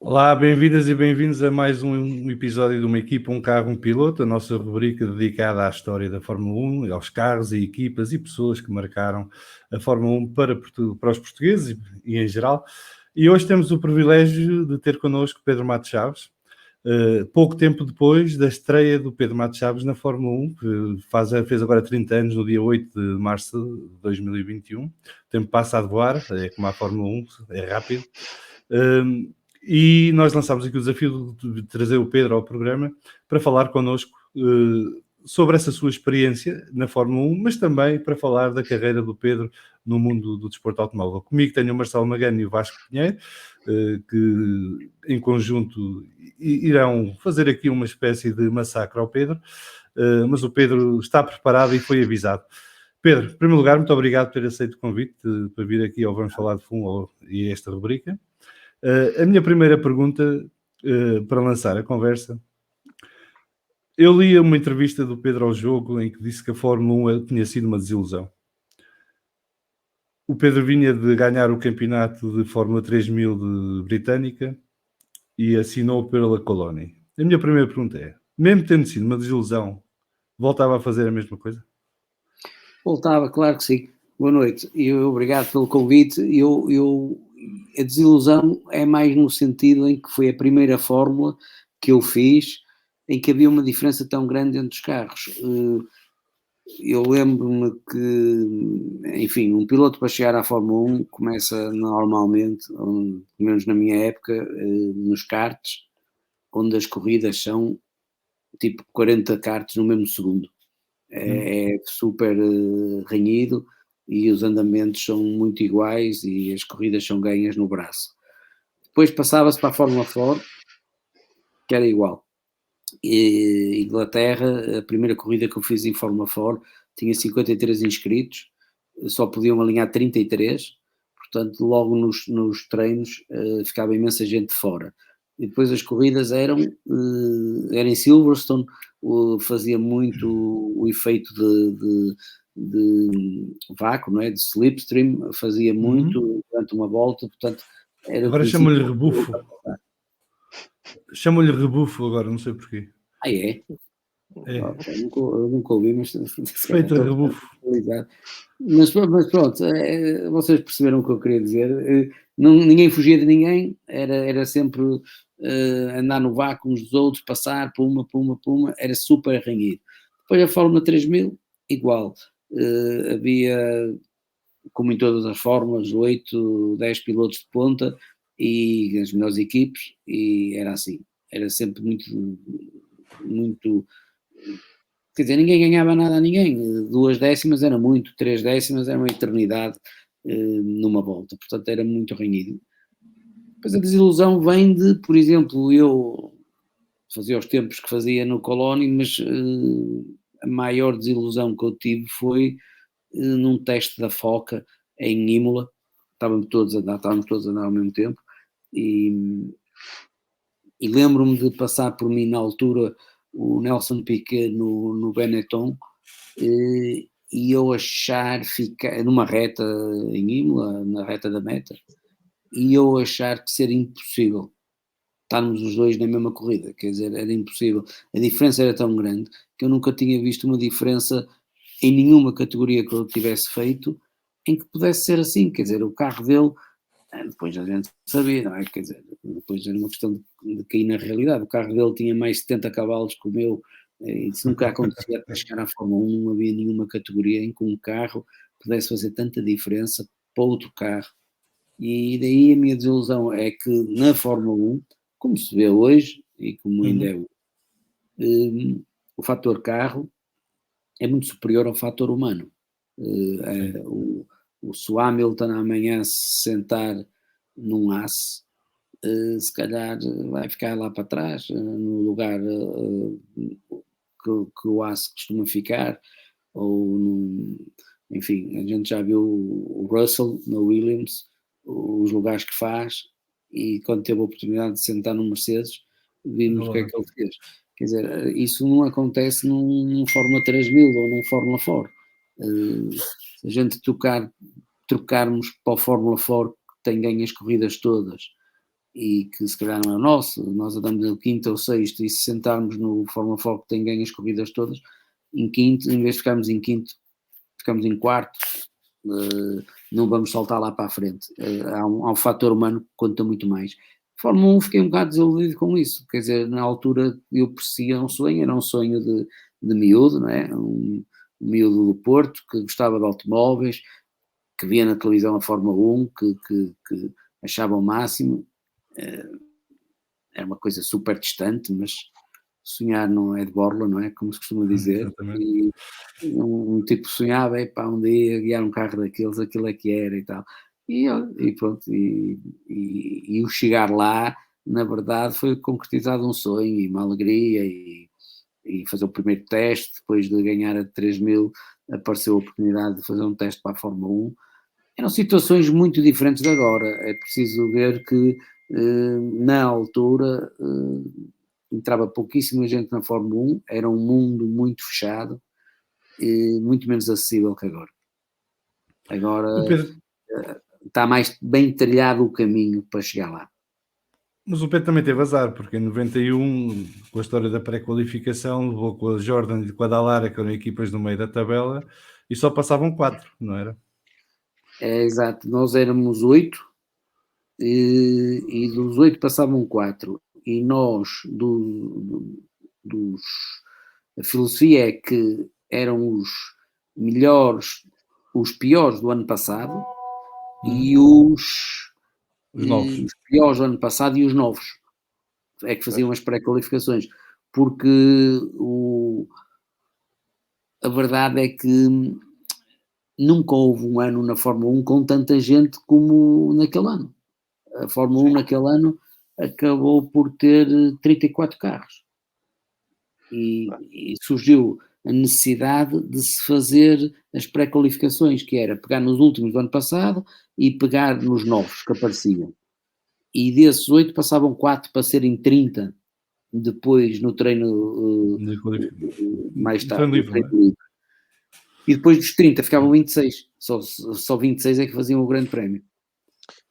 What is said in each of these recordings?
Olá, bem-vindas e bem-vindos a mais um episódio de Uma Equipa, um Carro, um Piloto, a nossa rubrica dedicada à história da Fórmula 1, aos carros e equipas e pessoas que marcaram a Fórmula 1 para os portugueses e em geral. E hoje temos o privilégio de ter connosco Pedro Matos Chaves, pouco tempo depois da estreia do Pedro Matos Chaves na Fórmula 1, que fez agora 30 anos no dia 8 de março de 2021. O tempo passa a voar, é como a Fórmula 1, é rápido. E nós lançámos aqui o desafio de trazer o Pedro ao programa para falar connosco sobre essa sua experiência na Fórmula 1, mas também para falar da carreira do Pedro no mundo do desporto automóvel. Comigo tenho o Marcelo Magano e o Vasco Pinheiro, que em conjunto irão fazer aqui uma espécie de massacre ao Pedro, mas o Pedro está preparado e foi avisado. Pedro, em primeiro lugar, muito obrigado por ter aceito o convite para vir aqui ao Vamos Falar de Fórmula e esta rubrica. A minha primeira pergunta, para lançar a conversa, eu li uma entrevista do Pedro ao Jogo em que disse que a Fórmula 1 tinha sido uma desilusão. O Pedro vinha de ganhar o campeonato de Fórmula 3000 de Britânica e assinou pela Coloni. A minha primeira pergunta é, mesmo tendo sido uma desilusão, voltava a fazer a mesma coisa? Voltava, claro que sim. Boa noite e obrigado pelo convite. A desilusão é mais no sentido em que foi a primeira fórmula que eu fiz em que havia uma diferença tão grande entre os carros. Eu lembro-me que, enfim, um piloto para chegar à Fórmula 1 começa normalmente, pelo menos na minha época, nos karts, onde as corridas são tipo 40 karts no mesmo segundo. É super renhido e os andamentos são muito iguais e as corridas são ganhas no braço. Depois passava-se para a Fórmula 4, que era igual. E Inglaterra, a primeira corrida que eu fiz em Fórmula 4, tinha 53 inscritos, só podiam alinhar 33, portanto logo nos treinos ficava imensa gente fora. E depois as corridas eram em Silverstone, fazia muito o efeito de vácuo, não é? De slipstream, fazia muito durante uma volta, portanto era agora chamam-lhe rebufo. Chamam-lhe rebufo agora, não sei porquê. Ah, é? É. Eu nunca ouvi, mas Feito a rebufo. Mas pronto, vocês perceberam o que eu queria dizer. Ninguém fugia de ninguém, era sempre andar no vácuo uns dos outros, passar, puma, era super renhido. Depois a Fórmula 3000, igual. Havia, como em todas as fórmulas, 8, 10 pilotos de ponta e as melhores equipes, e era assim. Era sempre muito. Quer dizer, ninguém ganhava nada a ninguém, 2 décimas era muito, 3 décimas era uma eternidade numa volta, portanto era muito renhido. Depois a desilusão vem de, por exemplo, eu fazia os tempos que fazia no Colónia, mas a maior desilusão que eu tive foi num teste da Foca em Imola, estávamos todos a andar ao mesmo tempo, e lembro-me de passar por mim na altura o Nelson Piquet no Benetton, e eu achar ficar numa reta em Imola, na reta da meta, e eu achar que seria impossível estarmos os dois na mesma corrida, quer dizer, era impossível. A diferença era tão grande que eu nunca tinha visto uma diferença em nenhuma categoria que eu tivesse feito em que pudesse ser assim, quer dizer, o carro dele, depois a gente sabia, não é? Quer dizer, depois era uma questão de cair na realidade, o carro dele tinha mais 70 cavalos que o meu, e isso nunca acontecia até chegar à Fórmula 1, não havia nenhuma categoria em que um carro pudesse fazer tanta diferença para outro carro. E daí a minha desilusão é que na Fórmula 1, como se vê hoje, e como ainda é hoje, o fator carro é muito superior ao fator humano. Se o Hamilton amanhã se sentar num aço, se calhar vai ficar lá para trás, no lugar que o aço costuma ficar, enfim, a gente já viu o Russell na Williams, os lugares que faz, e quando teve a oportunidade de sentar no Mercedes, vimos o que é que ele fez. Quer dizer, isso não acontece num Fórmula 3000 ou num Fórmula 4. Se a gente trocarmos para o Fórmula 4, que tem ganho as corridas todas, e que se calhar não é o nosso, nós andamos no quinto ou sexto, e se sentarmos no Fórmula Foco que tem ganho as corridas todas, em quinto, em vez de ficarmos em quinto, ficamos em quarto, não vamos saltar lá para a frente. Há um fator humano que conta muito mais. Fórmula 1 fiquei um bocado desiludido com isso, quer dizer, na altura eu perseguia um sonho, era um sonho de miúdo, não é? Um miúdo do Porto, que gostava de automóveis, que via na televisão a Fórmula 1, que achava o máximo, era uma coisa super distante, mas sonhar não é de borla, não é? Como se costuma dizer. Exatamente. E um tipo sonhava, pá, um dia guiar um carro daqueles, aquilo é que era e tal. E pronto, e o chegar lá, na verdade, foi concretizado um sonho e uma alegria, e fazer o primeiro teste, depois de ganhar a 3.000, apareceu a oportunidade de fazer um teste para a Fórmula 1. Eram situações muito diferentes de agora. É preciso ver que, na altura, entrava pouquíssima gente na Fórmula 1, era um mundo muito fechado, muito menos acessível que agora. O Agora Pedro, está mais bem trilhado o caminho para chegar lá. mas o Pedro também teve azar, porque em 91, com a história da pré-qualificação, levou com a Jordan e com a Dallara, que eram equipas no meio da tabela, e só passavam 4, não era? É exato, nós éramos 8, e dos 8 passavam 4, e nós, a filosofia é que eram os melhores, os piores do ano passado, e Os novos. os piores do ano passado e os novos é que faziam as pré-qualificações, porque a verdade é que nunca houve um ano na Fórmula 1 com tanta gente como naquele ano. A Fórmula 1 naquele ano acabou por ter 34 carros, e surgiu a necessidade de se fazer as pré-qualificações, que era pegar nos últimos do ano passado e pegar nos novos que apareciam. E desses 8 passavam 4 para serem 30 depois no treino mais tarde, Treino no livre, não treino é? livre. E depois dos 30 ficavam 26, só 26 é que faziam o grande prémio.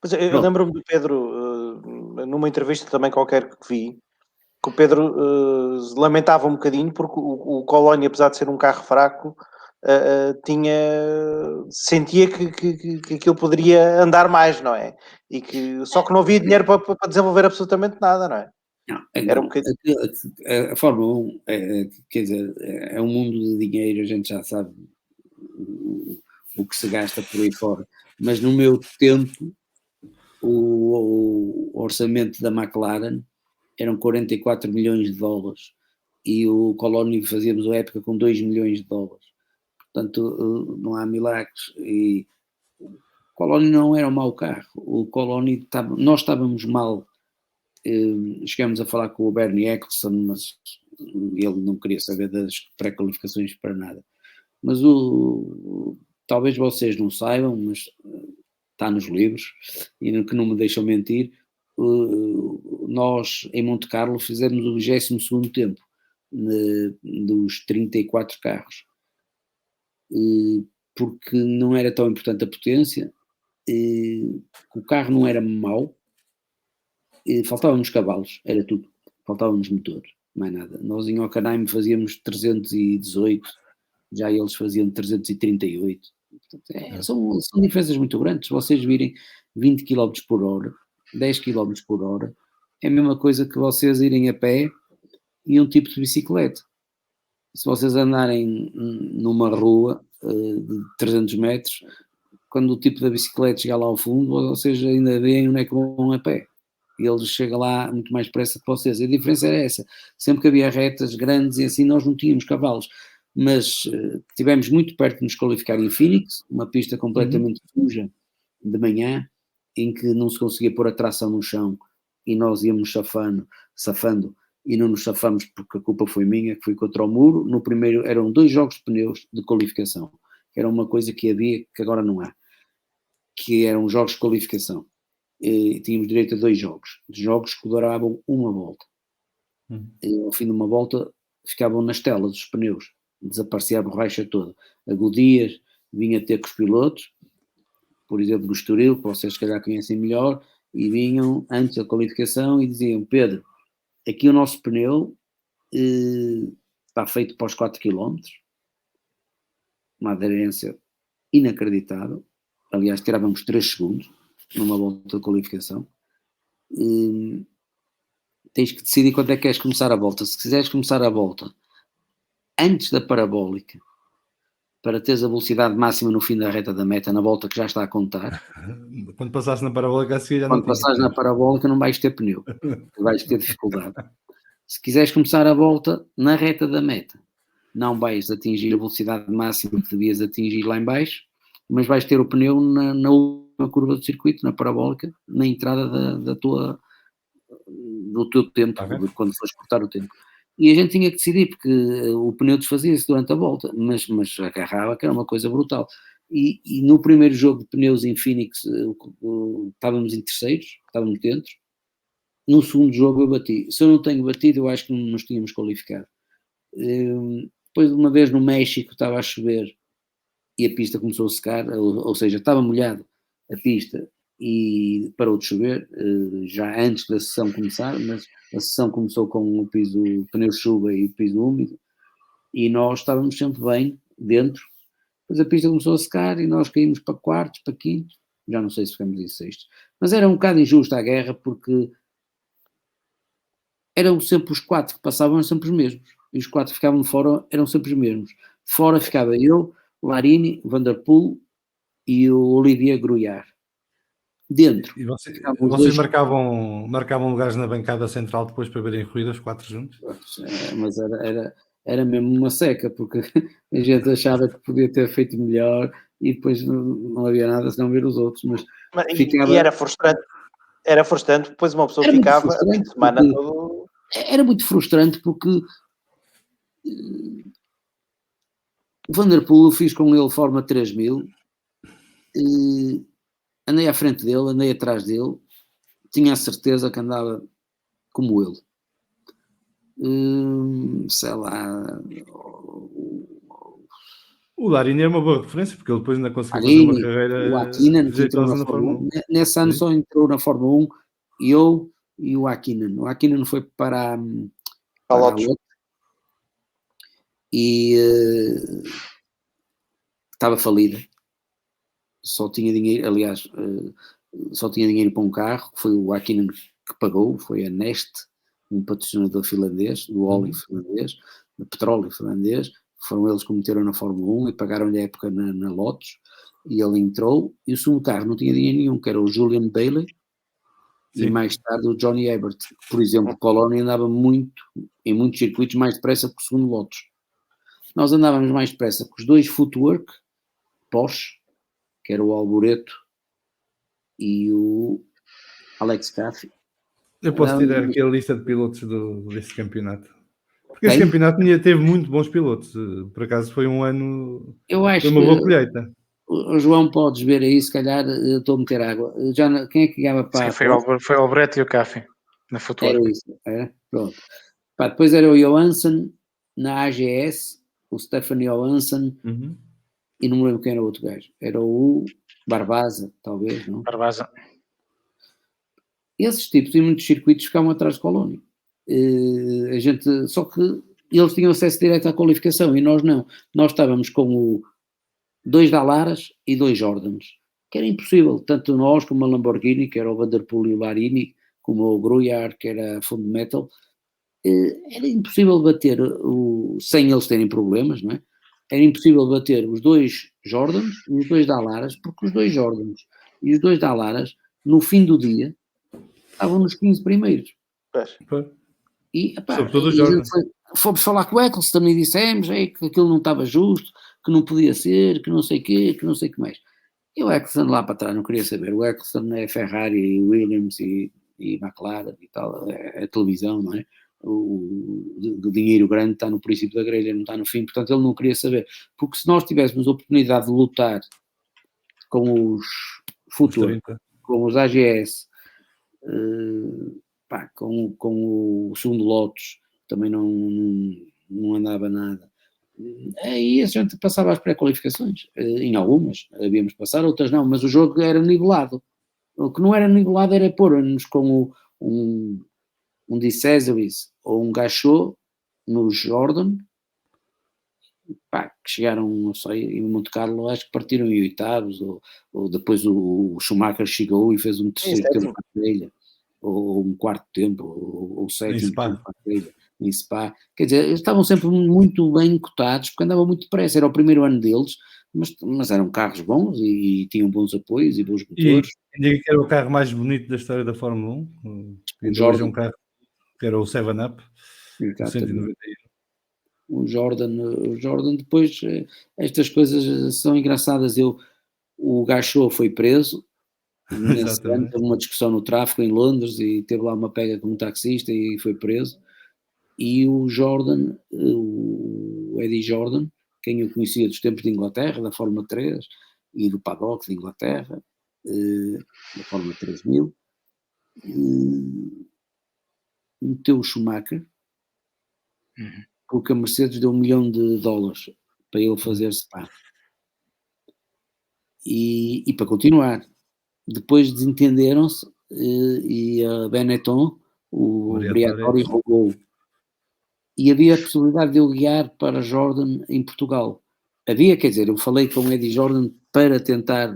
Mas eu Pronto. lembro-me do Pedro, numa entrevista também qualquer que vi, que o Pedro lamentava um bocadinho porque o Colónia, apesar de ser um carro fraco, sentia que aquilo poderia andar mais, não é? Só que não havia dinheiro para desenvolver absolutamente nada, não é? Não, Era um bocadinho. a Fórmula 1 quer dizer, é um mundo de dinheiro, a gente já sabe o que se gasta por aí fora, mas no meu tempo o orçamento da McLaren eram 44 milhões de dólares e o Colónia fazíamos a época com 2 milhões de dólares, portanto não há milagres. E o Colónia não era um mau carro, o Colónia nós estávamos mal. Chegámos a falar com o Bernie Eccleston, mas ele não queria saber das pré-qualificações para nada. Mas talvez vocês não saibam, mas está nos livros, e que não me deixam mentir, nós em Monte Carlo fizemos o 22º tempo dos 34 carros, porque não era tão importante a potência, o carro não era mau, faltavam-nos cavalos, era tudo, faltavam-nos motores, mais nada. Nós em Hockenheim fazíamos 318, já eles faziam 338. Portanto, são diferenças muito grandes. Se vocês virem 20 km por hora, 10 km por hora, é a mesma coisa que vocês irem a pé e um tipo de bicicleta. Se vocês andarem numa rua de 300 metros, quando o tipo da bicicleta chegar lá ao fundo, vocês ainda veem onde é que vão a pé. E eles chegam lá muito mais depressa que vocês. A diferença era essa. Sempre que havia retas grandes e assim, nós não tínhamos cavalos. Mas estivemos muito perto de nos qualificar em Phoenix, uma pista completamente suja de manhã, em que não se conseguia pôr a tração no chão e nós íamos safando, e não nos safamos porque a culpa foi minha, que fui contra o muro. No primeiro eram 2 jogos de pneus de qualificação, que era uma coisa que havia que agora não há, que eram jogos de qualificação. E tínhamos direito a 2 jogos que duravam uma volta. E ao fim de uma volta ficavam nas telas os pneus, desaparecia a borracha toda. A Goodyear vinha ter com os pilotos, por exemplo, no Estoril, que vocês se calhar conhecem melhor, e vinham antes da qualificação e diziam: Pedro, aqui o nosso pneu está feito para os 4 km, uma aderência inacreditável, aliás tirávamos 3 segundos numa volta de qualificação, tens que decidir quando é que queres começar a volta. Se quiseres começar a volta antes da parabólica, para teres a velocidade máxima no fim da reta da meta, na volta que já está a contar. Quando passasse na parabólica a seguir já quando não tinha. passares na parabólica não vais ter pneu, vais ter dificuldade. Se quiseres começar a volta na reta da meta, não vais atingir a velocidade máxima que devias atingir lá em baixo, mas vais ter o pneu na última curva do circuito, na parabólica, na entrada do teu tempo, quando fores cortar o tempo. E a gente tinha que decidir, porque o pneu desfazia-se durante a volta, mas agarrava, que era uma coisa brutal. E no primeiro jogo de pneus em Phoenix, estávamos em terceiros, estávamos dentro. No segundo jogo eu bati. Se eu não tenho batido, eu acho que não nos tínhamos qualificado. Depois, uma vez no México, estava a chover e a pista começou a secar, ou seja, estava molhado a pista e parou de chover, já antes da sessão começar, mas a sessão começou com o piso, pneu chuva e piso úmido, e nós estávamos sempre bem dentro. Depois a pista começou a secar e nós caímos para quartos, para quintos, já não sei se ficamos em sextos, mas era um bocado injusta a guerra, porque eram sempre os 4 que passavam, eram sempre os mesmos, e os 4 que ficavam de fora eram sempre os mesmos. De fora ficava eu, o Larini, o Van der Poel e o Olivier Gruyard. Dentro. E vocês marcavam lugares na bancada central depois para verem corridas 4 juntos? Mas era mesmo uma seca, porque a gente achava que podia ter feito melhor e depois não havia nada senão ver os outros. Mas ficava... E era frustrante, depois uma pessoa ficava a fim de semana todo... Era muito frustrante porque o Van der Poel, eu fiz com ele Forma 3000, andei à frente dele, andei atrás dele, tinha a certeza que andava como ele. Sei lá. O Larini é uma boa referência, porque ele depois ainda conseguiu fazer uma carreira. O Hakkinen, que entrou na Fórmula 1. Nesse ano só entrou na Fórmula 1 eu e o Hakkinen. O Hakkinen foi para a Lotus. E estava falida. Só tinha dinheiro, aliás, só tinha dinheiro para um carro, foi o Hakkinen que pagou, foi a Neste, um patrocinador finlandês, do óleo finlandês, do petróleo finlandês. Foram eles que o meteram na Fórmula 1 e pagaram-lhe a época na Lotus, e ele entrou, e o segundo carro não tinha dinheiro nenhum, que era o Julian Bailey. Sim. E mais tarde o Johnny Herbert. Por exemplo, o Colónia andava em muitos circuitos mais depressa que o segundo Lotus. Nós andávamos mais depressa com os 2 Footwork, Porsche, que era o Alboreto e o Alex Caffey. Eu posso tirar aqui a lista de pilotos desse campeonato. Porque esse campeonato teve muito bons pilotos. Por acaso foi um ano... Eu acho foi uma boa colheita. O João, podes ver aí, se calhar estou a meter água. Quem é que ganhava para... Sim, foi o Alboreto e o Caffey, na Futura. Era isso, era? Pronto. Depois era o Johansson, na AGS, o Stefan Johansson, e não me lembro quem era o outro gajo. Era o Barbasa, talvez, não? Barbasa. Esses tipos em muitos circuitos ficavam atrás de Colónia. Só que eles tinham acesso direto à qualificação e nós não. Nós estávamos com 2 Dallaras e 2 Jordans, que era impossível, tanto nós como a Lamborghini, que era o Van der Poel e o Larini, como o Gruyard, que era Fundo Metal. Era impossível bater, sem eles terem problemas, não é? Era impossível bater os 2 Jordans e os 2 Dallaras, porque os 2 Jordans e os 2 Dallaras, no fim do dia, estavam nos 15 primeiros. E, fomos falar com o Eccleston e dissemos que aquilo não estava justo, que não podia ser, que não sei o quê, que não sei o que mais. E o Eccleston lá para trás não queria saber. O Eccleston é Ferrari e Williams e McLaren e tal, é televisão, não é? O dinheiro grande está no princípio da grelha, não está no fim, portanto ele não queria saber. Porque se nós tivéssemos a oportunidade de lutar com os Future, com os AGS, com o segundo Lotus, também não andava nada. Aí a gente passava às pré-qualificações. Em algumas havíamos de passar, outras não, mas o jogo era nivelado. O que não era nivelado era pôr-nos com um De Cesaris ou um Gachot no Jordan, pá, que chegaram, não sei, em Monte Carlo, acho que partiram em oitavos, ou depois o Schumacher chegou e fez um terceiro tempo para a ilha, ou um quarto tempo, ou sétimo tempo para a ilha, em Spa. Quer dizer, eles estavam sempre muito bem cotados, porque andavam muito depressa, era o primeiro ano deles, mas eram carros bons e tinham bons apoios e bons motores. E diga que era o carro mais bonito da história da Fórmula 1, ainda hoje é um carro que era o 7-Up, o 191. O Jordan depois, estas coisas são engraçadas. O Gachot foi preso, nesse ano teve uma discussão no tráfego em Londres e teve lá uma pega com um taxista e foi preso. E o Jordan, o Eddie Jordan, quem eu conhecia dos tempos de Inglaterra, da Fórmula 3 e do paddock de Inglaterra, da Fórmula 3000, meteu o Schumacher, porque a Mercedes deu $1 milhão para ele fazer Spa. E para continuar. Depois desentenderam-se e a Benetton, o Briatore, roubou. E havia a possibilidade de eu guiar para Jordan em Portugal. Havia, quer dizer, eu falei com o Eddie Jordan para tentar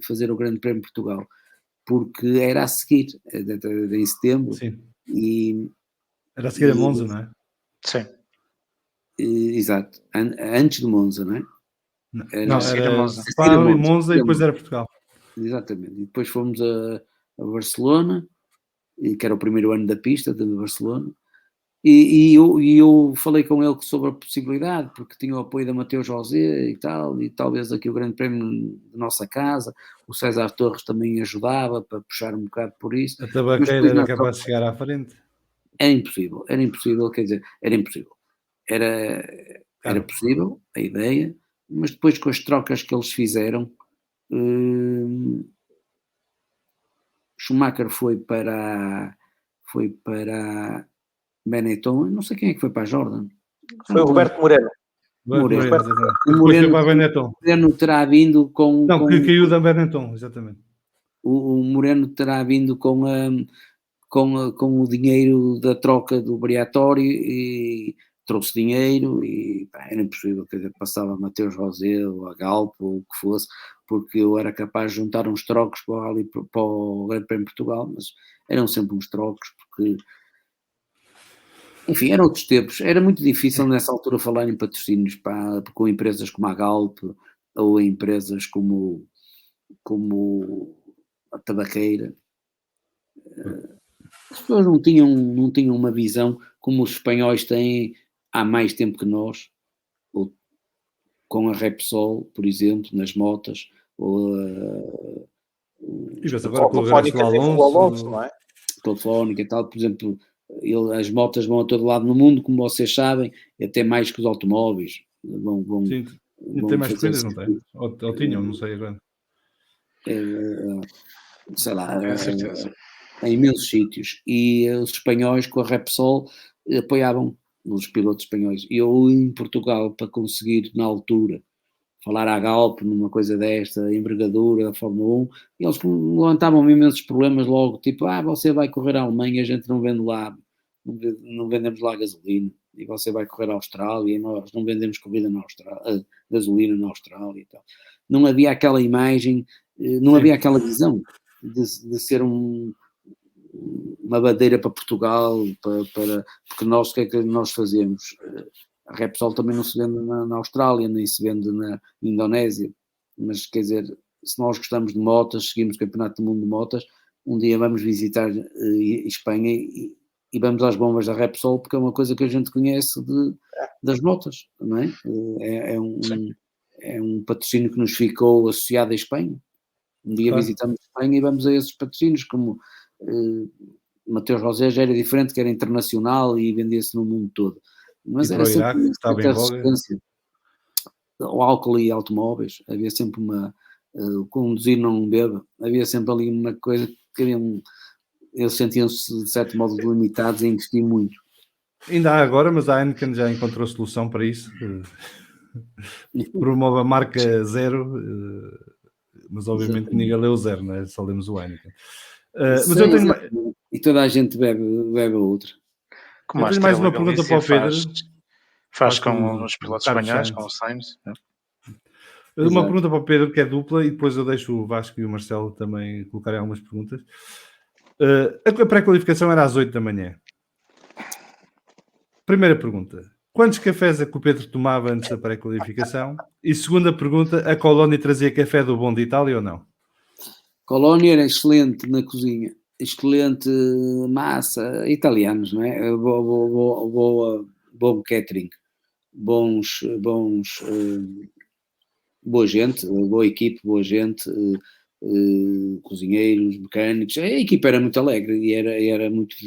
fazer o Grande Prémio de Portugal, porque era a seguir, em setembro. Sim. E, era a seguir a Monza, não é? Sim. Exato. Antes de Monza, não é? Não, era Monza e depois era Portugal. Exatamente. E depois fomos a Barcelona, que era o primeiro ano da pista de Barcelona. E eu falei com ele sobre a possibilidade, porque tinha o apoio da Mateus José e tal, e talvez aqui o Grande Prémio da nossa casa, o César Torres também ajudava para puxar um bocado por isso. A tabaqueira era capaz de chegar à frente. Era impossível, quer dizer, era impossível. Era possível, a ideia, mas depois com as trocas que eles fizeram, Schumacher foi para Benetton, não sei quem é que foi para a Jordan. Foi o Roberto Moreno. O Moreno terá vindo com... Não, que caiu da Benetton, exatamente. O Moreno terá vindo com o dinheiro da troca do Briatore e trouxe dinheiro e era impossível, quer dizer, passava a Mateus José ou a Galp ou o que fosse, porque eu era capaz de juntar uns trocos para o Grande Prémio de Portugal, mas eram sempre uns trocos, porque enfim, eram outros tempos, era muito difícil nessa altura falar em patrocínios com empresas como a Galp ou empresas como a Tabaqueira. As pessoas não tinham uma visão como os espanhóis têm há mais tempo que nós, ou com a Repsol, por exemplo, nas motas, ou agora com o Alonso, não é? Telefónica e tal, por exemplo, as motas vão a todo lado no mundo, como vocês sabem, até mais que os automóveis. Sim, tem mais corridas, não tem? Ou tinham, não sei agora. Sei lá, em imensos sítios. E os espanhóis com a Repsol apoiavam os pilotos espanhóis. E eu em Portugal, para conseguir na altura falar à Galp numa coisa desta, envergadura, Fórmula 1, e eles levantavam imensos problemas logo, tipo, você vai correr à Alemanha, a gente não vende lá, não vendemos lá gasolina, e você vai correr à Austrália, e nós não vendemos corrida na Austrália, gasolina na Austrália e tal. Não havia aquela imagem, não havia aquela visão de ser uma bandeira para Portugal, porque nós, o que é que nós fazemos? A Repsol também não se vende na Austrália, nem se vende na Indonésia, mas quer dizer, se nós gostamos de motas, seguimos o Campeonato do Mundo de Motas, um dia vamos visitar Espanha e vamos às bombas da Repsol, porque é uma coisa que a gente conhece das motas, não é? É um patrocínio que nos ficou associado à Espanha. Um dia visitamos Espanha e vamos a esses patrocínios, como Mateus José já era diferente, que era internacional e vendia-se no mundo todo. Mas era sempre uma certa resistência ao álcool e automóveis. Havia sempre conduzir não beba, havia sempre ali uma coisa que eles sentiam-se de certo modo limitados a investir muito. Ainda há agora, mas a Heineken já encontrou solução para isso. Promove a marca zero, mas obviamente Exatamente. ninguém leu o zero, não é? Só lemos o Heineken. Mas Sim, eu tenho, exatamente. E toda a gente bebe a outra. Como eu a tenho mais Estrela uma pergunta Galícia para o Pedro. faz com os pilotos Carlos espanhóis, Sainz. com o Sainz. Né? Uma Exato. pergunta para o Pedro que é dupla e depois eu deixo o Vasco e o Marcelo também colocarem algumas perguntas. A pré-qualificação era às 8 da manhã. Primeira pergunta. Quantos cafés é que o Pedro tomava antes da pré-qualificação? E segunda pergunta, a Colónia trazia café do bom de Itália ou não? Colónia era excelente na cozinha, excelente massa, italianos, não é? Bom catering, boa gente, boa equipe, boa gente, cozinheiros, mecânicos. A equipa era muito alegre e era muito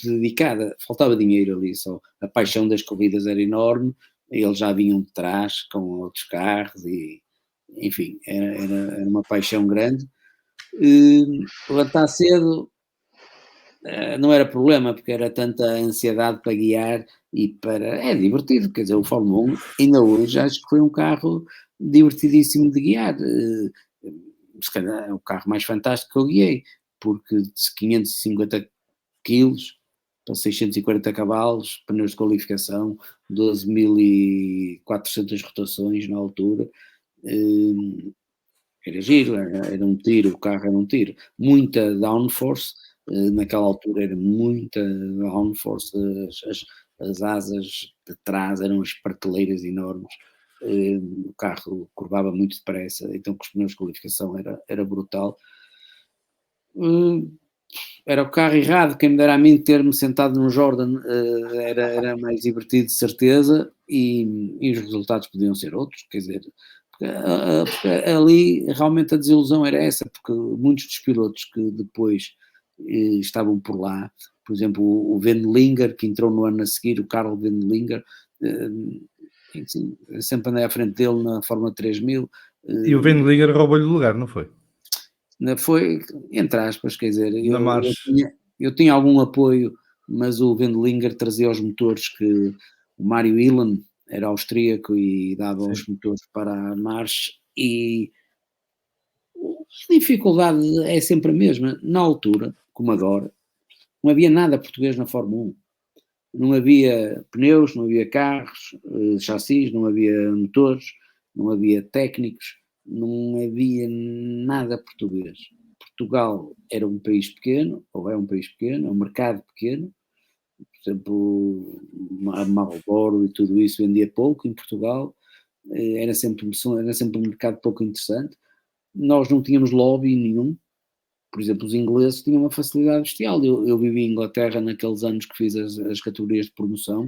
dedicada. Faltava dinheiro ali só. A paixão das corridas era enorme. Eles já vinham de trás com outros carros e, enfim, era uma paixão grande. Levantar cedo não era problema, porque era tanta ansiedade para guiar e para... É divertido, quer dizer, o Fórmula 1 ainda hoje acho que foi um carro divertidíssimo de guiar. Se calhar é o carro mais fantástico que eu guiei, porque de 550 quilos para 640 cavalos, pneus de qualificação, 12.400 rotações na altura, era giro, era um tiro, o carro era um tiro. Muita downforce, naquela altura era muita downforce, as asas de trás eram as prateleiras enormes, o carro curvava muito depressa, então com os pneus de qualificação era brutal. Era o carro errado, quem me dera a mim ter-me sentado num Jordan era mais divertido de certeza e os resultados podiam ser outros, quer dizer, porque ali realmente a desilusão era essa, porque muitos dos pilotos que depois estavam por lá, por exemplo o Wendlinger, que entrou no ano a seguir, o Carl Wendlinger, assim, sempre andei à frente dele na Fórmula 3000. E o Wendlinger roubou-lhe o lugar, não foi? Foi, entre aspas, quer dizer, Na marcha. eu tinha algum apoio, mas o Wendlinger trazia os motores que o Mário Ilan era austríaco e dava os motores para a marcha, e a dificuldade é sempre a mesma. Na altura, como agora, não havia nada português na Fórmula 1. Não havia pneus, não havia carros, chassis, não havia motores, não havia técnicos, não havia nada português. Portugal era um país pequeno, ou é um país pequeno, é um mercado pequeno. Por exemplo, a Marlboro e tudo isso vendia pouco em Portugal, era sempre um mercado pouco interessante. Nós não tínhamos lobby nenhum. Por exemplo, os ingleses tinham uma facilidade bestial. Eu vivi em Inglaterra naqueles anos que fiz as categorias de promoção,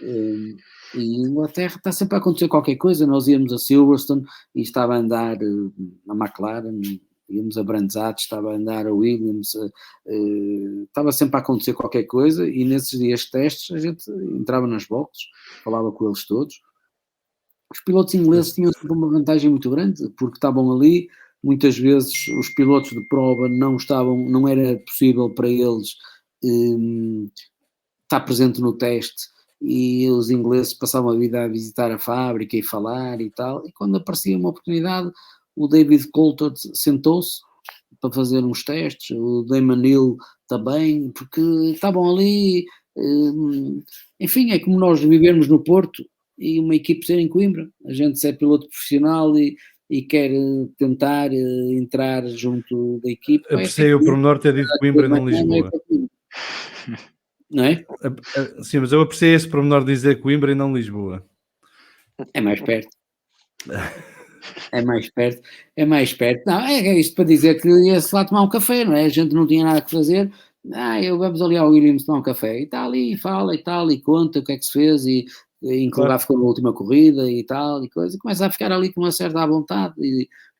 e em Inglaterra está sempre a acontecer qualquer coisa. Nós íamos a Silverstone e estava a andar a McLaren, íamos a Brands Hatch, estava a andar a Williams, estava sempre a acontecer qualquer coisa, e nesses dias de testes a gente entrava nas boxes, falava com eles todos. Os pilotos ingleses tinham sempre uma vantagem muito grande, porque estavam ali. Muitas vezes os pilotos de prova não era possível para eles estar presente no teste, e os ingleses passavam a vida a visitar a fábrica e falar e tal, e quando aparecia uma oportunidade, o David Coulthard sentou-se para fazer uns testes, o Damon Hill também, porque estavam ali, enfim, é como nós vivermos no Porto e uma equipe ser em Coimbra. A gente é piloto profissional e quer tentar entrar junto da equipe. Apreciei o pormenor de ter dito Coimbra e não Lisboa. Não é? Sim, mas eu apreciei esse pormenor de dizer Coimbra e não Lisboa. É mais perto. É mais perto. É mais perto. Não, é isto para dizer que ia-se lá tomar um café, não é? A gente não tinha nada que fazer. Vamos ali ao Williams tomar um café. E está ali, fala e tal, e conta o que é que se fez, e em que lugar ficou na última corrida e tal, e coisa. E começa a ficar ali com uma certa vontade,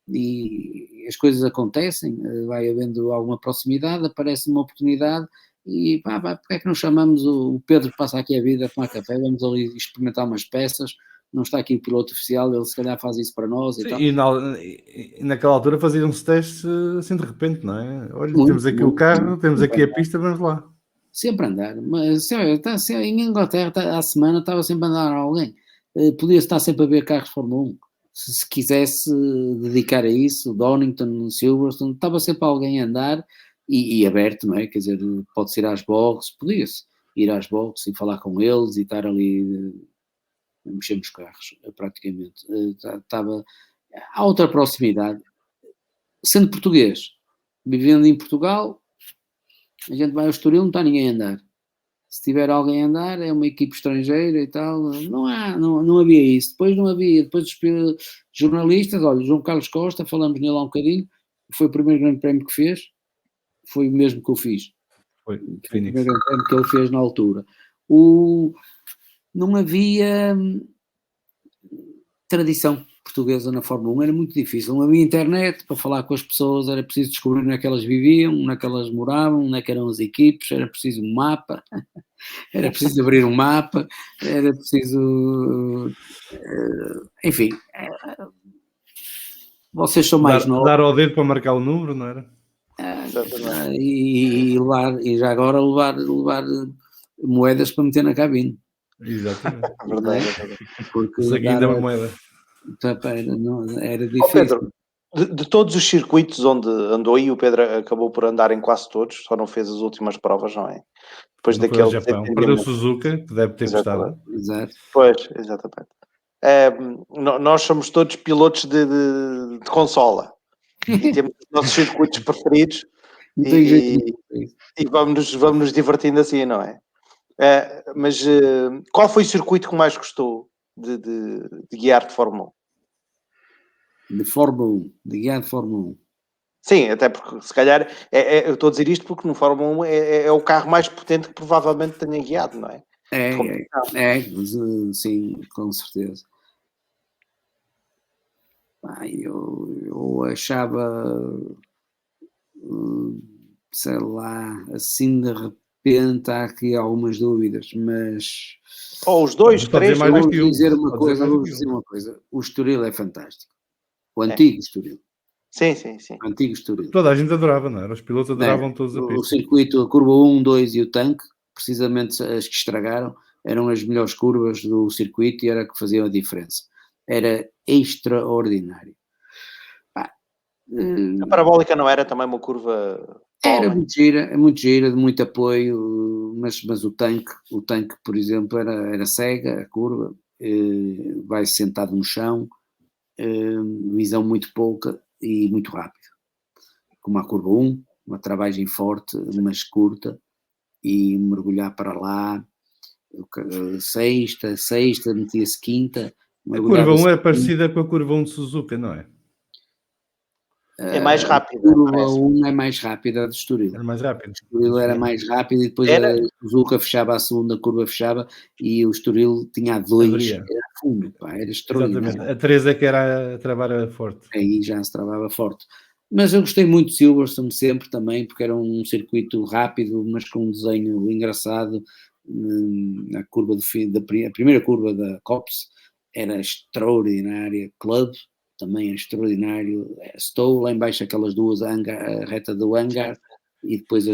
e as coisas acontecem, vai havendo alguma proximidade, aparece uma oportunidade, e porque é que não chamamos o Pedro, que passa aqui a vida a tomar café, vamos ali experimentar umas peças, não está aqui o piloto oficial, ele se calhar faz isso para nós. Sim, e tal. E naquela altura faziam-se testes assim de repente, não é? Olha, temos aqui o carro, temos aqui a pista, vamos lá. Sempre andar, mas em Inglaterra à semana estava sempre a andar alguém, podia estar sempre a ver carros de Fórmula 1. se quisesse dedicar a isso, Donington, Silverstone, estava sempre alguém a andar e aberto, não é? Quer dizer, pode-se ir às boxes, podia-se ir às boxes e falar com eles e estar ali a mexer nos carros, praticamente. Estava há outra proximidade. Sendo português, vivendo em Portugal, a gente vai ao Estoril, não está ninguém a andar. Se tiver alguém a andar, é uma equipe estrangeira e tal. Não havia isso. Depois não havia. Depois os jornalistas, olha, João Carlos Costa, falamos nele há um bocadinho, foi o primeiro grande prémio que fez, foi o mesmo que eu fiz. Foi Foi o Phoenix. primeiro grande prémio que ele fez na altura. Não havia tradição portuguesa na Fórmula 1, era muito difícil. Não havia internet para falar com as pessoas, era preciso descobrir onde é que elas viviam, onde é que elas moravam, onde é que eram as equipes, era preciso um mapa, era preciso abrir um mapa, era preciso. Enfim, vocês são mais novos. Dar ao dedo para marcar o número, não era? E já agora levar moedas para meter na cabine. Exatamente. Verdade. Porque O saquinho da moeda. Era Ó, difícil. Pedro, de todos os circuitos onde andou, e o Pedro acabou por andar em quase todos, só não fez as últimas provas, não é? Depois Não foi ao daquele Japão. Perdeu o Suzuka, que deve ter Exatamente. gostado. Exato. Pois, exatamente. Nós somos todos pilotos de consola e temos os nossos circuitos preferidos Não tem jeito. e vamos nos divertindo assim, não é? Mas qual foi o circuito que mais gostou de guiar de Fórmula 1? De Fórmula 1, de guiar de Fórmula 1. Sim, até porque se calhar eu estou a dizer isto porque no Fórmula 1 é o carro mais potente que provavelmente tenha guiado, não é? Sim, com certeza. Eu achava, sei lá, assim de repente há aqui algumas dúvidas, mas Ou os dois, Pode três, dizer mais do vou que um. dizer uma Pode coisa, dizer mais vou do que dizer um. uma coisa. O Estoril é fantástico. O antigo Estoril. Sim. O antigo Estoril. Toda a gente adorava, não era? Os pilotos adoravam todos a O pista. circuito, a curva 1, 2 e o tanque, precisamente as que estragaram, eram as melhores curvas do circuito e era que faziam a diferença. Era extraordinário. A parabólica não era também uma curva? Era muito gira, de muito apoio, mas o tanque, por exemplo, era cega, a curva, vai sentado no chão, visão muito pouca e muito rápido. Como a curva 1, uma travagem forte, mas curta, e mergulhar para lá, sexta, metia-se quinta. A curva 1 é parecida com a curva 1 de Suzuka, não é? É mais rápida. A curva 1 é mais rápida do Estoril. Era mais rápido. O Estoril era mais rápido e depois Era? a Suzuka fechava, a segunda curva fechava e o Estoril tinha a 2, Abria. era fundo, era extraordinário. Exatamente. A 3 é que era a travar forte. Aí já se travava forte. Mas eu gostei muito de Silverstone sempre também, porque era um circuito rápido, mas com um desenho engraçado. A curva a primeira curva da Copse era extraordinária, Club também é extraordinário, Stowe lá embaixo aquelas duas, a reta do hangar, e depois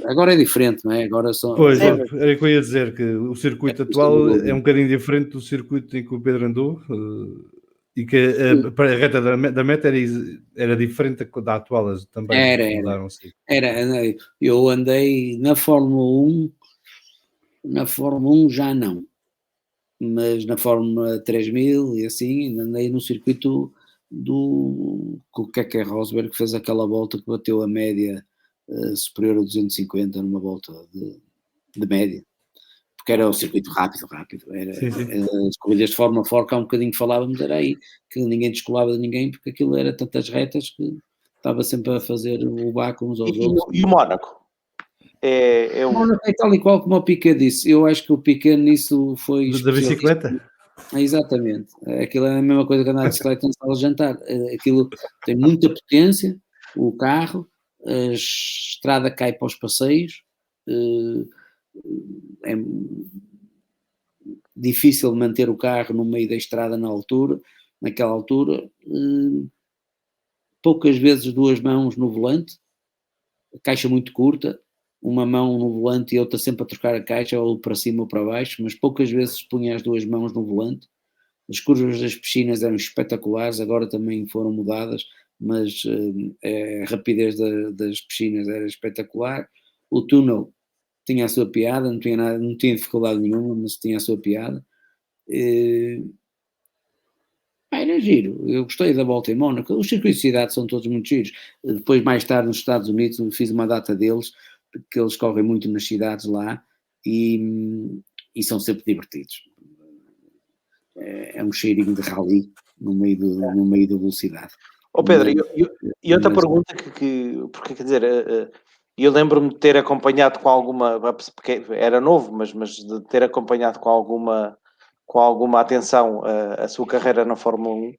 agora é diferente, não é? Agora são... Pois, era o que eu ia dizer, que o circuito atual é um bocadinho diferente do circuito em que o Pedro andou, e que a reta da meta era diferente da atual também. Eu andei na Fórmula 1 já não, mas na Fórmula 3000 e assim, andei no circuito com o Keke Rosberg, que fez aquela volta que bateu a média superior a 250 numa volta de média, porque era o circuito rápido, as corridas de Fórmula 4 que há um bocadinho falávamos, era aí, que ninguém descolava de ninguém, porque aquilo era tantas retas que estava sempre a fazer o vácuo uns aos outros. E o Mónaco? O Mónaco é tal e qual como o Piquet disse, eu acho que o Piquet nisso foi... Da bicicleta? Exatamente, aquilo é a mesma coisa que andar de bicicleta na sala de jantar, aquilo tem muita potência, o carro, a estrada cai para os passeios, é difícil manter o carro no meio da estrada naquela altura, poucas vezes duas mãos no volante, a caixa muito curta, uma mão no volante e outra sempre a trocar a caixa, ou para cima ou para baixo, mas poucas vezes punha as duas mãos no volante, As curvas das piscinas eram espetaculares, agora também foram mudadas, mas a rapidez das piscinas era espetacular. O túnel tinha a sua piada, não tinha dificuldade nenhuma, mas tinha a sua piada. Era giro, eu gostei da volta em Mónaco. Os circuitos de cidade são todos muito giros. Depois, mais tarde, nos Estados Unidos, fiz uma data deles, que eles correm muito nas cidades lá e são sempre divertidos. É um cheirinho de rally no meio da velocidade. Pedro, e outra pergunta porque quer dizer, eu lembro-me de ter acompanhado com alguma, porque era novo, mas de ter acompanhado com alguma atenção a sua carreira na Fórmula 1,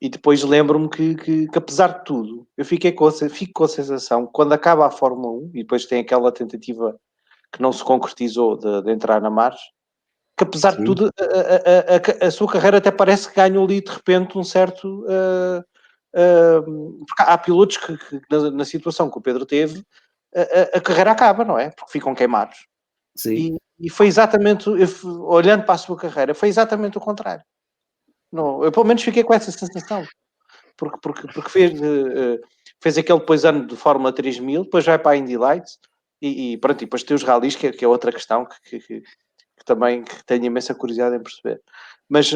e depois lembro-me que apesar de tudo, eu fico com a sensação que quando acaba a Fórmula 1, e depois tem aquela tentativa que não se concretizou de entrar na Marge, que apesar de tudo, a sua carreira até parece que ganhou ali de repente um certo... porque há pilotos que na situação que o Pedro teve, a carreira acaba, não é? Porque ficam queimados. Sim. E foi exatamente, olhando para a sua carreira, foi exatamente o contrário. Não, eu pelo menos fiquei com essa sensação. Porque fez aquele depois ano de Fórmula 3000, depois vai para a Indy Lights e pronto, e depois tem os rallies, que é outra questão que também tenho imensa curiosidade em perceber. Mas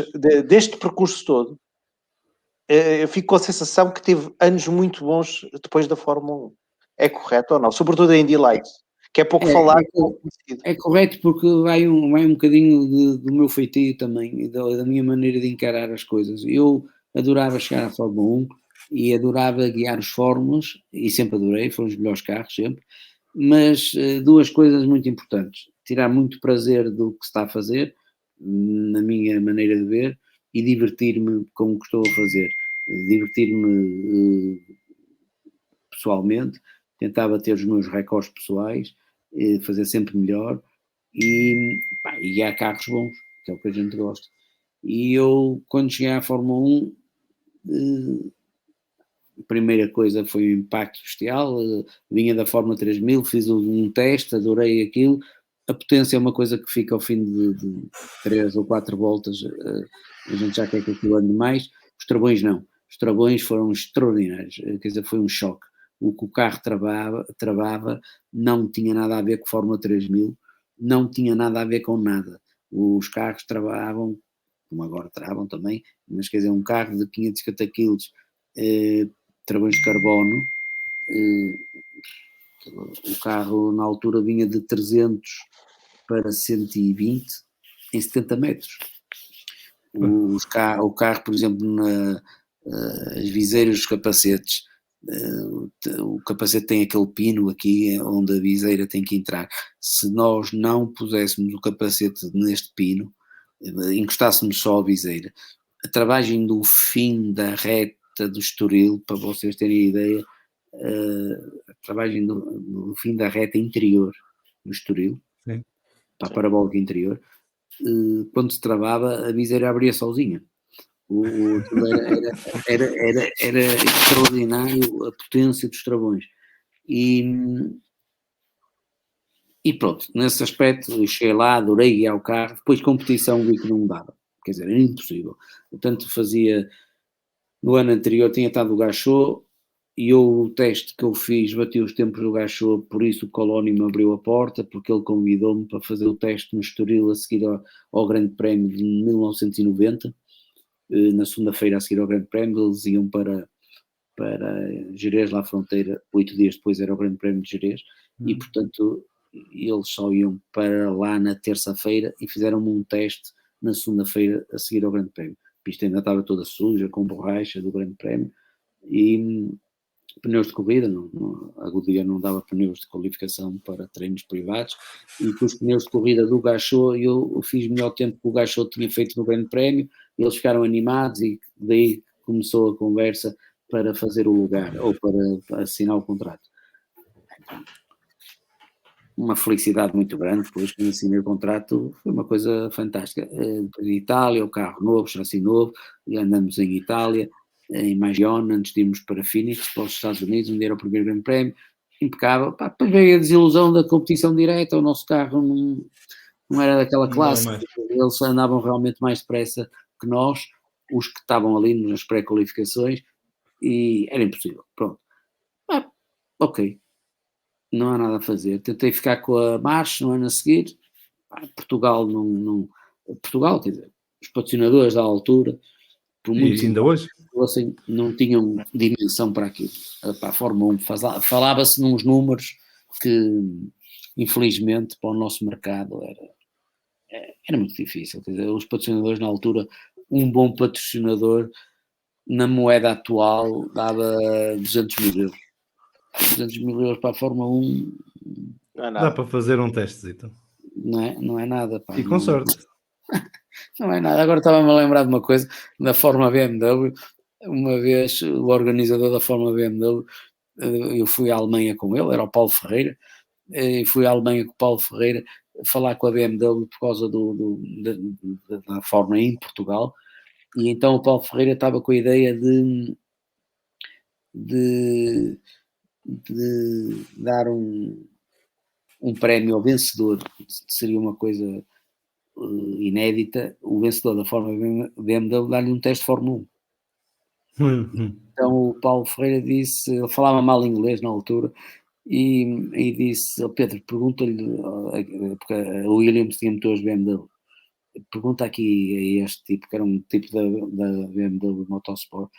deste percurso todo, eu fico com a sensação que teve anos muito bons depois da Fórmula 1. É correto ou não? Sobretudo a Indy Lights, que é pouco falado. É correto, porque vai um bocadinho do meu feitio também, da minha maneira de encarar as coisas. Eu adorava chegar à Fórmula 1 e adorava guiar os fórmulas, e sempre adorei, foram os melhores carros sempre, mas duas coisas muito importantes: tirar muito prazer do que se está a fazer, na minha maneira de ver, e divertir-me com o que estou a fazer. Divertir-me pessoalmente, tentava ter os meus recordes pessoais, fazer sempre melhor e guiar carros bons, que é o que a gente gosta. E eu, quando cheguei à Fórmula 1, a primeira coisa foi o impacto bestial, vinha da Fórmula 3000, fiz um teste, adorei aquilo. A potência é uma coisa que fica ao fim de 3 ou 4 voltas, a gente já quer que aquilo ande mais. Os travões não, os travões foram extraordinários, quer dizer, foi um choque. O que o carro travava não tinha nada a ver com Fórmula 3000, não tinha nada a ver com nada. Os carros travavam, como agora travam também, mas quer dizer, um carro de 550 kg, travões de carbono, o carro na altura vinha de 300 para 120 em 70 metros. O carro, por exemplo, as viseiras dos capacetes, o capacete tem aquele pino aqui onde a viseira tem que entrar. Se nós não puséssemos o capacete neste pino, encostássemos só a viseira, a travagem do fim da reta do Estoril, para vocês terem ideia, a travagem do fim da reta interior do Estoril, sim, para a parabólica interior, quando se travava, a viseira abria sozinha. Era extraordinário a potência dos travões. E pronto, nesse aspecto eu cheguei lá, adorei guiar o carro. Depois competição vi que não dava, quer dizer, era impossível. Portanto, no ano anterior tinha estado o Gachot, e o teste que eu fiz bati os tempos do Gachot, por isso o Colónio me abriu a porta, porque ele convidou-me para fazer o teste no Estoril a seguir ao Grande Prémio de 1990. Na segunda-feira a seguir ao Grande Prémio, eles iam para Jerez, lá à fronteira. 8 dias depois era o Grande Prémio de Jerez, e portanto eles só iam para lá na terça-feira e fizeram-me um teste na segunda-feira a seguir ao Grande Prémio. A pista ainda estava toda suja, com borracha do Grande Prémio, e pneus de corrida, a Goodyear não dava pneus de qualificação para treinos privados, e com os pneus de corrida do Gachot eu fiz melhor tempo que o Gachot tinha feito no Grande Prémio. Eles ficaram animados e daí começou a conversa para fazer o lugar, ou para assinar o contrato. Uma felicidade muito grande. Depois, quando assinei o contrato, foi uma coisa fantástica. Depois em Itália, o carro novo, chassi novo, e andamos em Itália, em Magione, antes de irmos para Phoenix, para os Estados Unidos, onde era o primeiro Grande Prémio, impecável. Depois veio a desilusão da competição direta, o nosso carro não era daquela classe, eles andavam realmente mais depressa que nós, os que estavam ali nas pré-qualificações, e era impossível. Pronto. Ok. Não há nada a fazer. Tentei ficar com a Marche no ano a seguir. Portugal não. Portugal, quer dizer, os patrocinadores da altura, por muito E ainda hoje? fossem, não tinham dimensão para aquilo. Para a Fórmula 1 falava-se nos números que, infelizmente, para o nosso mercado era muito difícil. Quer dizer, os patrocinadores na altura, um bom patrocinador na moeda atual dava 200 mil euros. 200 mil euros para a Fórmula 1 Não é Dá nada. para fazer um teste, então. não é nada. Pá, E com sorte. Não é nada. Agora estava-me a lembrar de uma coisa, na Fórmula BMW, uma vez o organizador da Fórmula BMW, eu fui à Alemanha com ele, era o Paulo Ferreira, e fui à Alemanha com o Paulo Ferreira falar com a BMW por causa da Fórmula E em Portugal, e então o Paulo Ferreira estava com a ideia de dar um prémio ao vencedor, seria uma coisa inédita, o vencedor da Fórmula BMW dar-lhe um teste de Fórmula 1. Então o Paulo Ferreira disse, ele falava mal inglês na altura, e disse, Pedro, pergunta-lhe, porque a Williams tinha motores BMW, pergunta aqui a este tipo, que era um tipo da BMW Motorsport,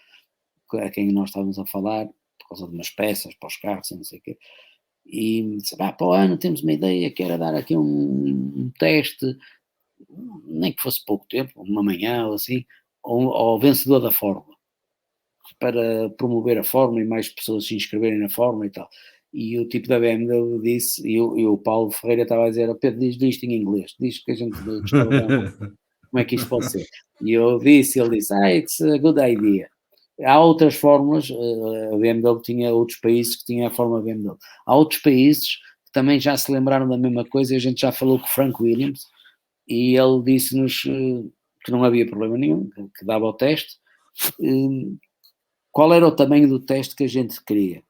a quem nós estávamos a falar, por causa de umas peças para os carros, não sei o quê. E disse, para o ano temos uma ideia, que era dar aqui um teste, nem que fosse pouco tempo, uma manhã ou assim, ao vencedor da Fórmula, para promover a Fórmula e mais pessoas se inscreverem na Fórmula e tal. E o tipo da BMW disse, e o Paulo Ferreira estava a dizer, Pedro, diz isto em inglês, diz que a gente gostava como é que isto pode ser. E ele disse, it's a good idea. Há outras fórmulas, a BMW tinha outros países que tinham a fórmula BMW. Há outros países que também já se lembraram da mesma coisa, e a gente já falou com o Frank Williams, e ele disse-nos que não havia problema nenhum, que dava o teste. Qual era o tamanho do teste que a gente queria?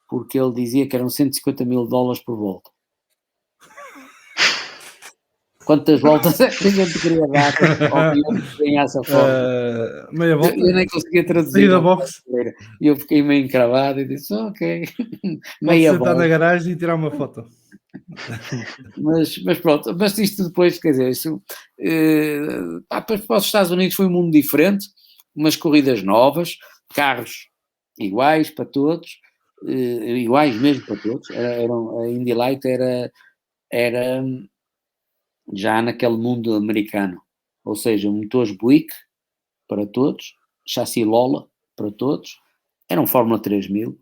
Porque ele dizia que eram $150 mil por volta. Quantas voltas é que a gente queria dar ao piloto que ganhasse a Fórmula? Meia volta? Eu nem conseguia traduzir. Saída box. E eu fiquei meio encravado e disse, ok, Meia meia volta. Sentar na volta. garagem e tirar uma foto. Mas pronto, mas isto depois, quer dizer, isso, para os Estados Unidos foi um mundo diferente, umas corridas novas, carros iguais para todos, iguais mesmo para todos. A Indy Light era já naquele mundo americano, ou seja, motores Buick para todos, chassi Lola para todos, era um Fórmula 3000,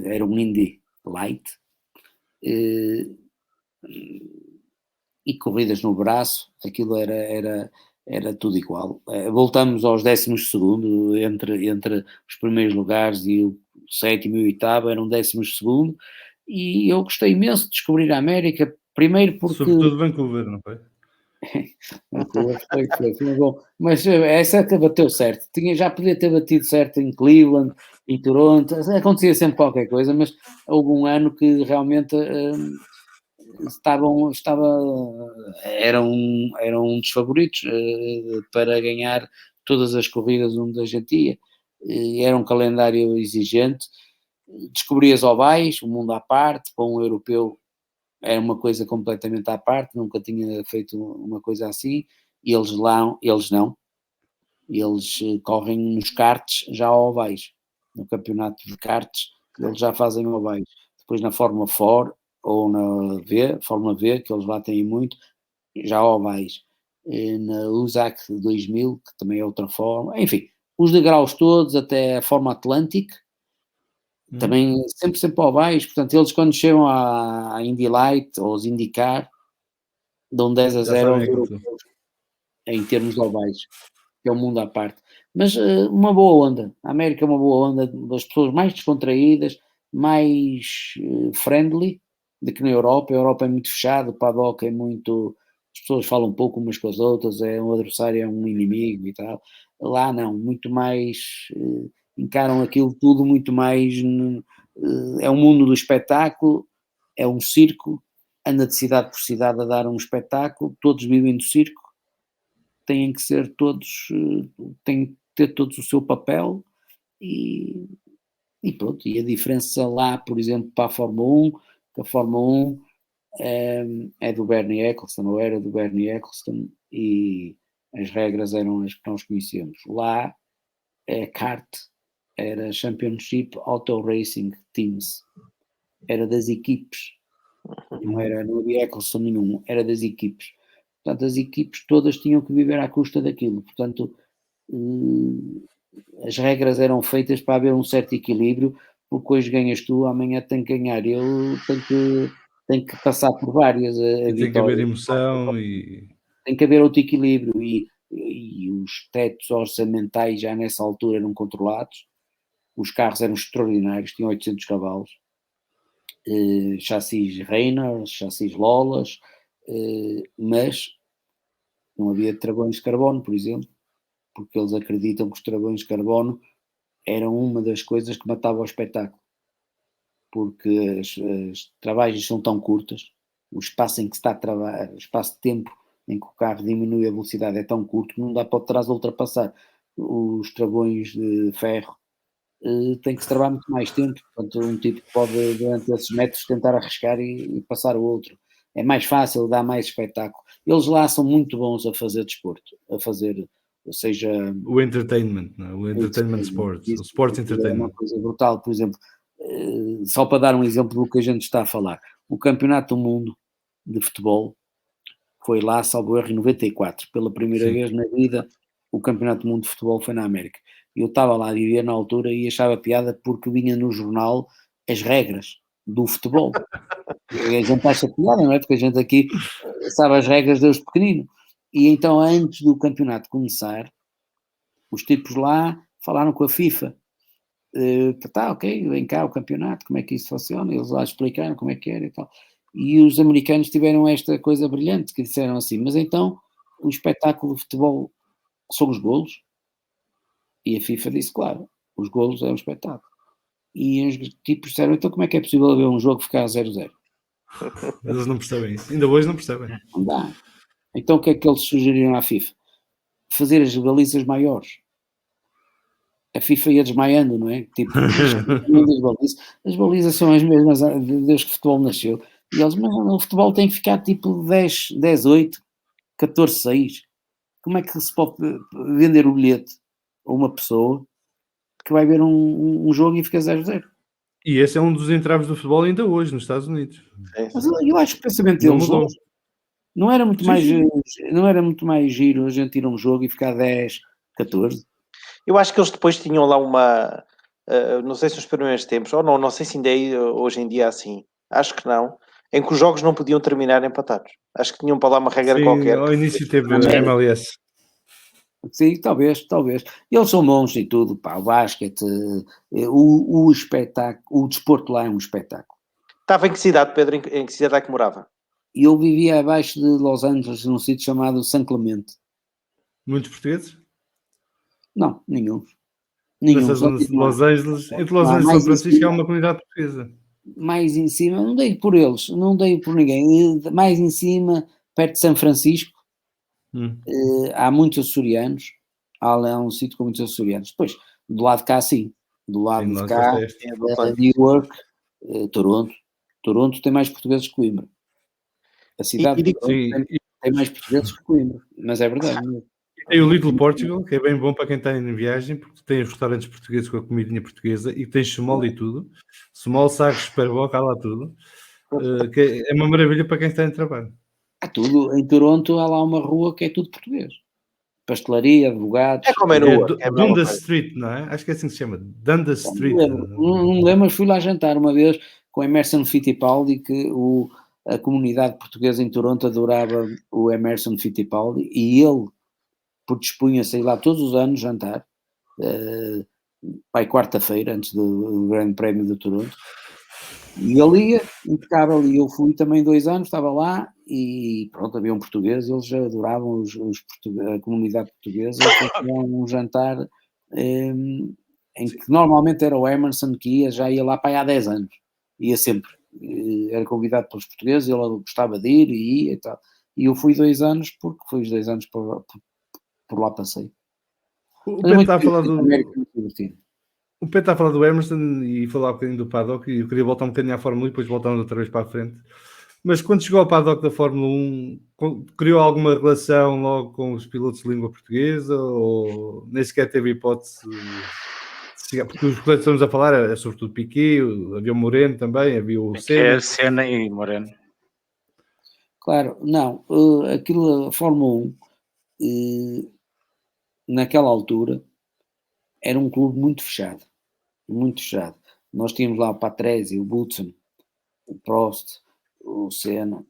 era um Indy Light, e corridas no braço, aquilo era tudo igual. Voltamos aos 12º, entre os primeiros lugares e o 7º e o 8º eram 12º, e eu gostei imenso de descobrir a América, primeiro porque... Sobretudo Vancouver, não foi? Foi bom. Mas essa até bateu certo. Já podia ter batido certo em Cleveland, em Toronto, acontecia sempre qualquer coisa, mas houve um ano que realmente era um dos favoritos para ganhar todas as corridas onde a gente ia. Era um calendário exigente, descobri as ovais, o mundo à parte, para um europeu era uma coisa completamente à parte, nunca tinha feito uma coisa assim, e eles correm nos karts já ovais, no campeonato de karts eles já fazem ovais, depois na Fórmula 4 ou na Fórmula V, que eles lá têm muito, já ovais, na USAC 2000, que também é outra forma, enfim, os degraus todos até a Fórmula Atlantic, também sempre ovais, portanto eles quando chegam à Indy Light ou aos IndyCar dão 10-0 aos europeus em termos de ovais, que é um mundo à parte, mas uma boa onda, a América é uma boa onda, das pessoas mais descontraídas, mais friendly do que na Europa. A Europa é muito fechada, o paddock é muito, as pessoas falam um pouco umas com as outras, um adversário é um inimigo e tal, lá não, muito mais... encaram aquilo tudo muito mais, é um mundo do espetáculo, é um circo, anda de cidade por cidade a dar um espetáculo, todos vivem do circo, têm que ser todos, têm que ter todos o seu papel e pronto. E a diferença lá, por exemplo, para a Fórmula 1, que a Fórmula 1 é do Bernie Eccleston, ou era do Bernie Eccleston, e as regras eram as que nós conhecemos. Lá, kart era Championship Auto Racing Teams, era das equipes, não havia Eccleston nenhum, era das equipes. Portanto, as equipes todas tinham que viver à custa daquilo. Portanto, as regras eram feitas para haver um certo equilíbrio, porque hoje ganhas tu, amanhã tem que ganhar eu, tenho que passar por várias e tem que haver emoção e... Tem que haver outro equilíbrio e os tetos orçamentais já nessa altura eram controlados, os carros eram extraordinários, tinham 800 cavalos, chassis Reynolds, chassis Lolas, mas não havia travões de carbono, por exemplo, porque eles acreditam que os travões de carbono eram uma das coisas que matava o espetáculo, porque as travagens são tão curtas, o espaço em que se está a travar, o espaço de tempo em que o carro diminui a velocidade é tão curto que não dá para o trás ultrapassar. Os travões de ferro tem que se travar muito mais tempo, portanto um tipo pode durante esses metros tentar arriscar e passar o outro. É mais fácil, dá mais espetáculo. Eles lá são muito bons a fazer desporto, a fazer, ou seja... O entertainment, não é? O entertainment sports, o sports entertainment. É uma coisa brutal, por exemplo, só para dar um exemplo do que a gente está a falar, o Campeonato do Mundo de Futebol foi lá, salvo erro, em 94, pela primeira vez na vida, o Campeonato do Mundo de Futebol foi na América. Eu estava lá, vivia na altura e achava piada porque vinha no jornal as regras do futebol. A gente acha piada, não é? Porque a gente aqui sabe as regras desde pequenino. E então, antes do campeonato começar, os tipos lá falaram com a FIFA. Tá, ok, vem cá o campeonato, como é que isso funciona? Eles lá explicaram como é que era e tal. E os americanos tiveram esta coisa brilhante, que disseram assim, mas então o espetáculo de futebol são os golos? E a FIFA disse, claro, os golos é um espetáculo. E os tipos disseram, então como é que é possível haver um jogo ficar a 0-0? Eles não percebem isso, ainda hoje não percebem. Não dá. Então o que é que eles sugeriram à FIFA? Fazer as balizas maiores. A FIFA ia desmaiando, não é? Tipo, as balizas são as mesmas desde que o futebol nasceu. E eles, mas o futebol tem que ficar tipo 10-8, 14-6. Como é que se pode vender o bilhete a uma pessoa que vai ver um jogo e fica 0-0? E esse é um dos entraves do futebol ainda hoje, nos Estados Unidos. Mas eu acho que o pensamento deles não era muito mais giro a gente ir a um jogo e ficar 10-14. Eu acho que eles depois tinham lá uma... não sei se nos primeiros tempos, ou não sei se ainda é hoje em dia assim. Acho que não. Em que os jogos não podiam terminar empatados. Acho que tinham para lá uma regra qualquer. Ao início teve a MLS. Sim, talvez. Eles são bons em tudo, pá, o basquete, o espetáculo, o desporto lá é um espetáculo. Estava em que cidade, Pedro? Em que cidade é que morava? Eu vivia abaixo de Los Angeles, num sítio chamado San Clemente. Muitos portugueses? Não, nenhum. Los Angeles, entre Los Angeles e São Francisco há uma comunidade portuguesa. Mais em cima, não dei por eles, não dei por ninguém. Mais em cima, perto de São Francisco, há muitos açorianos. Há um sítio com muitos açorianos. Depois, do lado de cá, sim. Do lado de cá, New York, Toronto. Toronto tem mais portugueses que Coimbra. A cidade de Toronto tem mais portugueses que Coimbra. Mas é verdade mesmo. Tem o Little Portugal, que é bem bom para quem está em viagem, porque tem os restaurantes portugueses com a comidinha portuguesa e tem chumol e tudo. Chumol, sagres, superboca, há lá tudo. Que é uma maravilha para quem está em trabalho. Há tudo. Em Toronto há lá uma rua que é tudo português. Pastelaria, advogados. É como é no Dundas Street, não é? Acho que é assim que se chama. Dundas Street. Não me lembro, mas fui lá jantar uma vez com Emerson Fittipaldi, que a comunidade portuguesa em Toronto adorava o Emerson Fittipaldi e ele dispunha-se a ir lá todos os anos jantar, vai quarta-feira, antes do Grande Prémio de Toronto, e ele ia, impecável, e eu fui também 2 anos, estava lá, e pronto, havia um português, eles adoravam a comunidade portuguesa, faziam um jantar em que normalmente era o Emerson que ia, já ia lá para aí há 10 anos, ia sempre, era convidado pelos portugueses, ele gostava de ir e ia e tal, e eu fui 2 anos, porque fui os 2 anos por lá passei. O Pedro está a falar do... América é muito divertido. O Pedro está a falar do Emerson e falar um bocadinho do paddock, e eu queria voltar um bocadinho à Fórmula 1 e depois voltamos outra vez para a frente. Mas quando chegou ao paddock da Fórmula 1, criou alguma relação logo com os pilotos de língua portuguesa ou nem sequer teve hipótese de chegar? Porque os pilotos que estamos a falar é sobretudo Piquet, havia o Moreno também, havia o Senna. Senna e Moreno. Claro, não, aquilo, a Fórmula 1, naquela altura, era um clube muito fechado, muito fechado. Nós tínhamos lá o Patrese, o Button, o Prost, o Senna,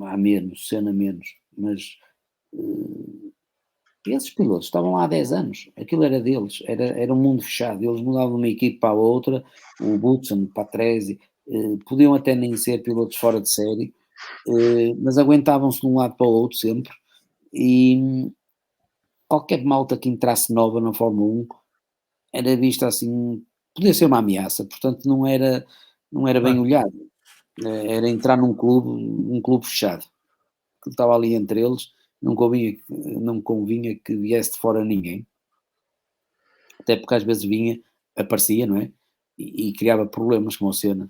há menos, Senna menos, mas esses pilotos estavam lá há 10 anos, aquilo era deles, era um mundo fechado, eles mudavam de uma equipe para a outra, o Button, o Patrese, podiam até nem ser pilotos fora de série, mas aguentavam-se de um lado para o outro sempre, e qualquer malta que entrasse nova na Fórmula 1 era vista assim, podia ser uma ameaça, portanto não era bem olhado, era entrar um clube fechado, que estava ali entre eles, não convinha que viesse de fora ninguém, até porque às vezes aparecia, não é? E criava problemas como o Senna,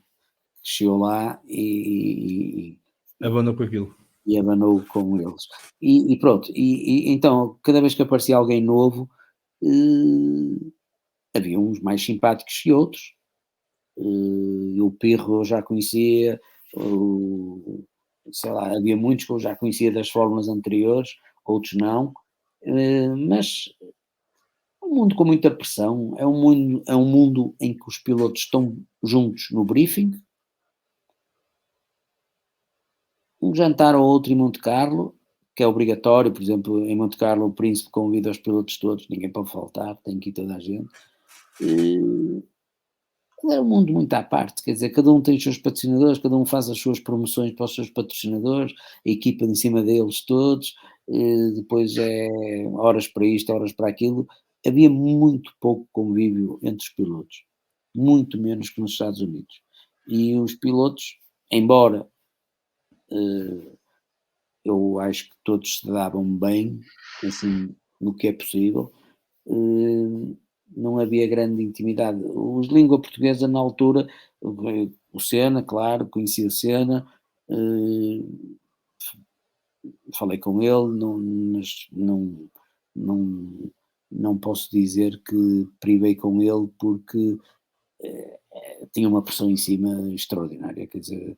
que chegou lá e Abandonou com aquilo. E abanou com eles. E pronto, então, cada vez que aparecia alguém novo, havia uns mais simpáticos que outros. O Pirro eu já conhecia, sei lá, havia muitos que eu já conhecia das fórmulas anteriores, outros não. Mas é um mundo com muita pressão, é um mundo em que os pilotos estão juntos no briefing, um jantar ou outro em Monte Carlo, que é obrigatório, por exemplo, em Monte Carlo o príncipe convida os pilotos todos, ninguém pode faltar, tem que ir toda a gente. É um mundo muito à parte, quer dizer, cada um tem os seus patrocinadores, cada um faz as suas promoções para os seus patrocinadores, a equipa em cima deles todos, depois é horas para isto, horas para aquilo. Havia muito pouco convívio entre os pilotos, muito menos que nos Estados Unidos. E os pilotos, embora eu acho que todos se davam bem, assim, no que é possível, não havia grande intimidade. Os de língua portuguesa na altura, o Senna, claro, conhecia o Senna, falei com ele, mas não posso dizer que privei com ele porque tinha uma pressão em cima extraordinária, quer dizer,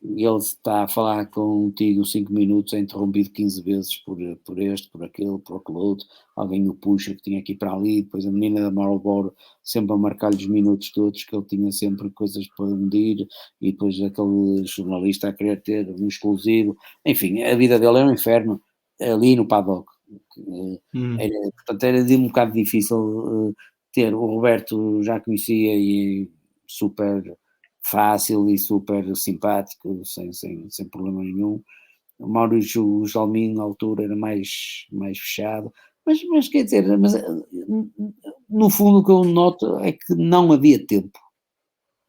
ele está a falar contigo 5 minutos, é interrompido 15 vezes por este, por aquele outro, alguém o puxa que tinha que ir para ali, depois a menina da Marlboro sempre a marcar-lhe os minutos todos, que ele tinha sempre coisas para medir, e depois aquele jornalista a querer ter um exclusivo, enfim, a vida dele era um inferno, ali no paddock. Portanto era um bocado difícil ter, o Roberto já conhecia e super fácil e super simpático, sem problema nenhum. O Maurício Jalmin na altura era mais fechado, mas quer dizer, no fundo o que eu noto é que não havia tempo.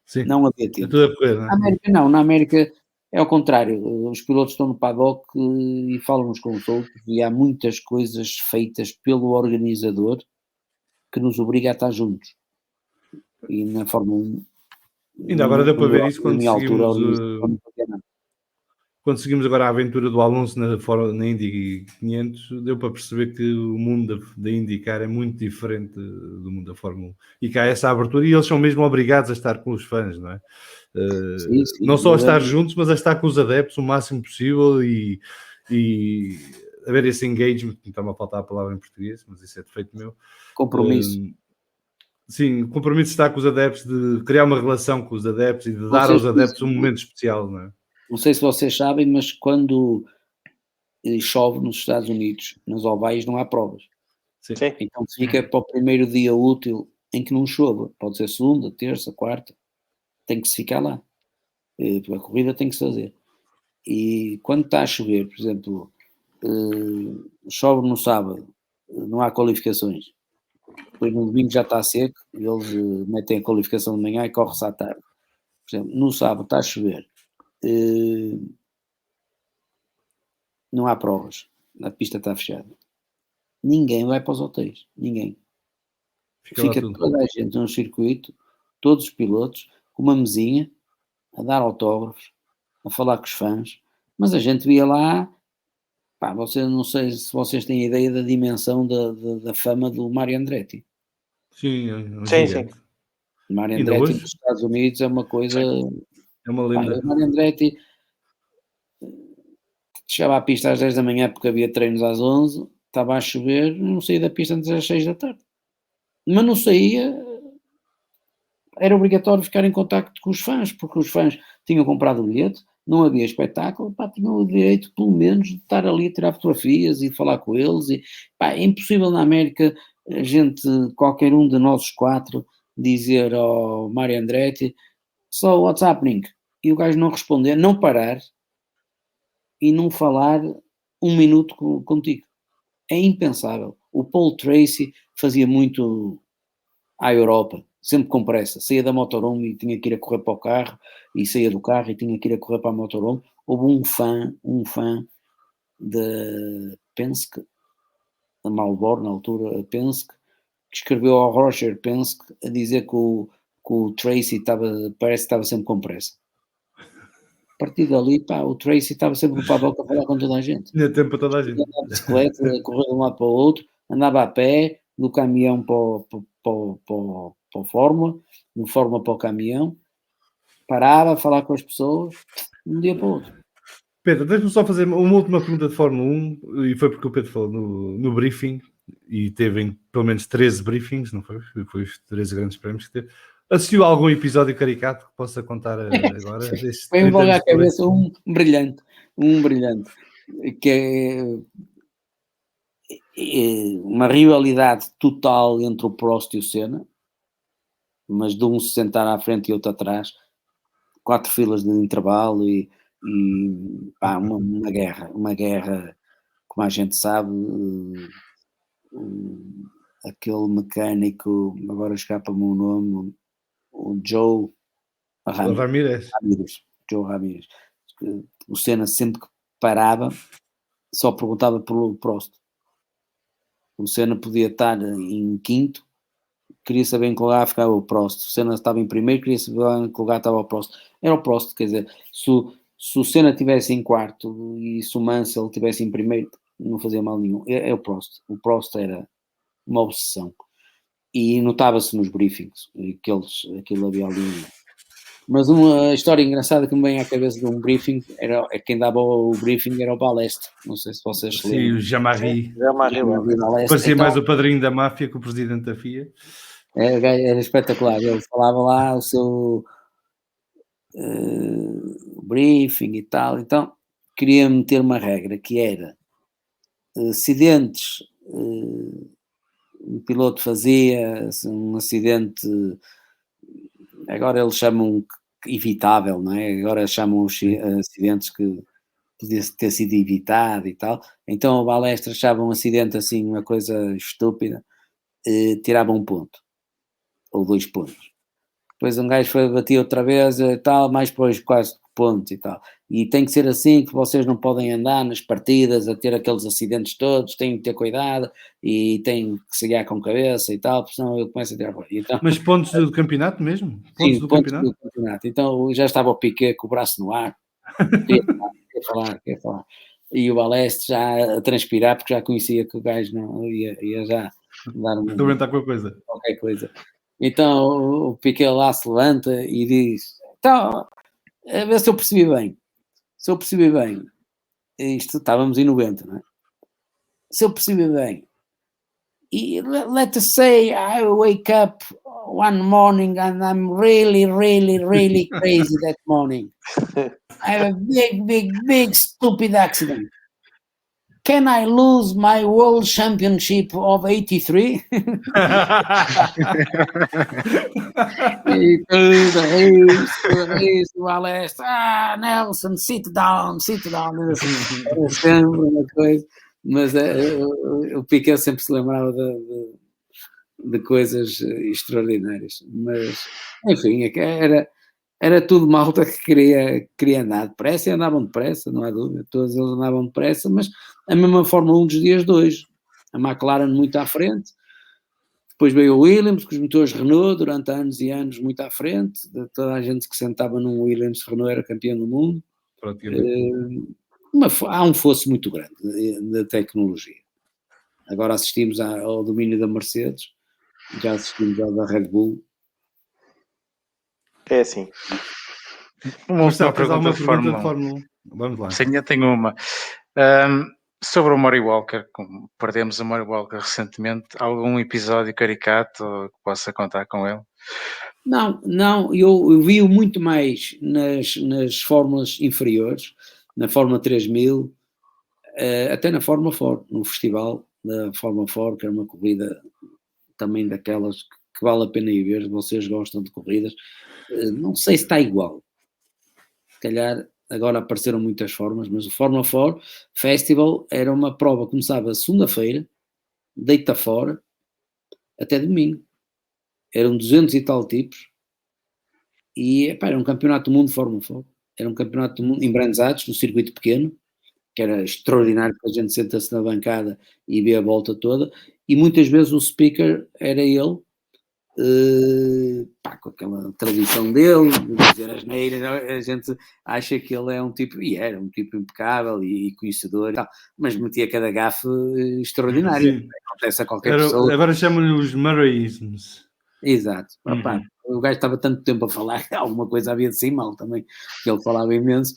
Sim. Não havia tempo. É tudo a correr, não é? Na América não, na América é ao contrário, os pilotos estão no paddock e falam uns com os outros e há muitas coisas feitas pelo organizador que nos obriga a estar juntos. E na Fórmula 1 ainda agora deu para ver isso quando seguimos agora a aventura do Alonso na Indy 500, deu para perceber que o mundo da IndyCar é muito diferente do mundo da Fórmula 1 e que há essa abertura e eles são mesmo obrigados a estar com os fãs, não é? Sim, não só a estar juntos, mas a estar com os adeptos o máximo possível e haver esse engagement, que está-me a faltar a palavra em português, mas isso é defeito meu. Compromisso. Sim, o compromisso de estar com os adeptos, de criar uma relação com os adeptos e de dar aos adeptos um momento especial, não é? Não sei se vocês sabem, mas quando chove nos Estados Unidos, nas ovais não há provas. Sim. Então se fica para o primeiro dia útil em que não chova, pode ser segunda, terça, quarta, tem que se ficar lá. A corrida tem que se fazer. E quando está a chover, por exemplo, chove no sábado, não há qualificações. Depois no domingo já está seco, eles metem a qualificação de manhã e corre-se à tarde. Por exemplo, no sábado está a chover. Não há provas, a pista está fechada. ninguém vai para os hotéis, ninguém. Fica lá Fica tudo. toda a gente num circuito, todos os pilotos, com uma mesinha, a dar autógrafos, a falar com os fãs, mas a gente via lá, pá, não sei se vocês têm ideia da dimensão da fama do Mario Andretti. Sim, é um Sim, gigante. O Mario Ainda Andretti hoje? nos Estados Unidos é uma coisa... É uma Pá, lenda. o Mario Andretti chegava à pista às 10 da manhã porque havia treinos às 11, estava a chover, não saía da pista antes das 6 da tarde. Mas não saía, era obrigatório ficar em contacto com os fãs, porque os fãs tinham comprado o bilhete, não havia espetáculo, pá, tinham o direito pelo menos de estar ali a tirar fotografias e falar com eles. E, pá, é impossível na América a gente, qualquer um de nós 4, dizer ao Mario Andretti, só what's happening? E o gajo não responder, não parar e não falar um minuto contigo. É impensável. O Paul Tracy fazia muito à Europa, sempre com pressa. Saía da motorhome e tinha que ir a correr para o carro, e saía do carro e tinha que ir a correr para a motorhome. Houve um fã de Penske, da Marlboro, na altura, Penske, que escreveu ao Roger Penske a dizer que o Tracy parece que estava sempre com pressa. A partir dali, pá, o Tracy estava sempre no paddock a falar com toda a gente. Tinha tempo para toda a gente. Andava de bicicleta, correr de um lado para o outro, andava a pé, do caminhão para o Fórmula, do Fórmula para o caminhão, parava a falar com as pessoas, de um dia para o outro. Pedro, deixa-me só fazer uma última pergunta de Fórmula 1, e foi porque o Pedro falou no briefing, e teve em pelo menos 13 briefings, não foi? Foi os 13 grandes prémios que teve. Assistiu a algum episódio caricato que possa contar agora? Foi-me logo à cabeça um brilhante, que é uma rivalidade total entre o Prost e o Senna, mas de um se sentar à frente e outro atrás, 4 filas de intervalo e pá, uma guerra, como a gente sabe, aquele mecânico, agora escapa-me o nome, o Joe Ramírez. Joe Ramírez. O Senna sempre que parava só perguntava pelo Prost. O Senna podia estar em quinto, queria saber em que lugar ficava o Prost. O Senna estava em primeiro, queria saber em que lugar estava o Prost. Era o Prost, quer dizer, se o Senna estivesse em quarto e se o Mansell estivesse em primeiro, não fazia mal nenhum. É o Prost. O Prost era uma obsessão. E notava-se nos briefings, aquilo havia ali. Mas uma história engraçada que me vem à cabeça de um briefing, quem dava o briefing era o Balestre. Não sei se vocês se lembram. Sim, o Jean-Marie. Parecia então, mais o padrinho da máfia que o presidente da FIA. Era espetacular. Ele falava lá o seu briefing e tal. Então, queria meter uma regra que era acidentes. O piloto fazia um acidente, agora eles chamam evitável, não é? Agora chamam os acidentes que podia ter sido evitado e tal. Então o Balestre achava um acidente assim, uma coisa estúpida, tirava 1 ponto ou 2 pontos. Depois um gajo batia outra vez e tal, mais depois quase pontos e tal. E tem que ser assim, que vocês não podem andar nas partidas a ter aqueles acidentes todos, têm que ter cuidado e têm que se guiar com cabeça e tal, porque senão eu começo a tirar. Então, mas pontos do campeonato mesmo? Pontos do campeonato? Então já estava o Piquet com o braço no ar, queria falar. E o Balestre já a transpirar, porque já conhecia que o gajo não ia já dar qualquer coisa. Então o Piquet lá se levanta e diz, então, a ver se eu percebi bem, isto estávamos em 90, não é? Se eu percebi bem, e let's say I wake up one morning and I'm really, really, really crazy that morning. I have a big stupid accident. Can I lose my world championship of 83? E tudo isso, o Aleste, Nelson, sit down. Era sempre uma coisa, mas o Piquet sempre se lembrava de coisas extraordinárias. Mas, enfim, era tudo malta que queria andar depressa e andavam depressa, não há dúvida, todos eles andavam depressa, mas a mesma Fórmula 1 dos dias de hoje. a McLaren muito à frente, depois veio o Williams, com os motores Renault, durante anos e anos muito à frente, toda a gente que sentava num Williams Renault era campeão do mundo. Há um fosso muito grande da tecnologia. Agora assistimos ao domínio da Mercedes, já assistimos ao da Red Bull. É assim. Uma pergunta de Fórmula 1. Vamos lá. Sim, eu tenho uma. Sobre o Murray Walker, como perdemos o Murray Walker recentemente, algum episódio caricato que possa contar com ele? Não, eu vi-o muito mais nas fórmulas inferiores, na Fórmula 3000, até na Fórmula 4, no festival da Fórmula 4, que é uma corrida também daquelas que vale a pena ir ver, vocês gostam de corridas. Não sei se está igual, se calhar agora apareceram muitas formas, mas o Fórmula 4 Festival era uma prova, começava segunda-feira, deita fora, até domingo. Eram 200 e tal tipos, e era um campeonato do mundo de Fórmula 4. Era um campeonato do mundo em Brands Hatch, no circuito pequeno, que era extraordinário, porque a gente senta-se na bancada e vê a volta toda, e muitas vezes o speaker era ele, com aquela tradição dele, de dizer asneiras, a gente acha que ele é um tipo, e era um tipo impecável e conhecedor e tal, mas metia cada gafe extraordinário. Sim. Acontece a qualquer pessoa. Agora chamam-lhe os Murrayisms. Exato. O gajo estava tanto tempo a falar que alguma coisa havia de ser mal também, que ele falava imenso,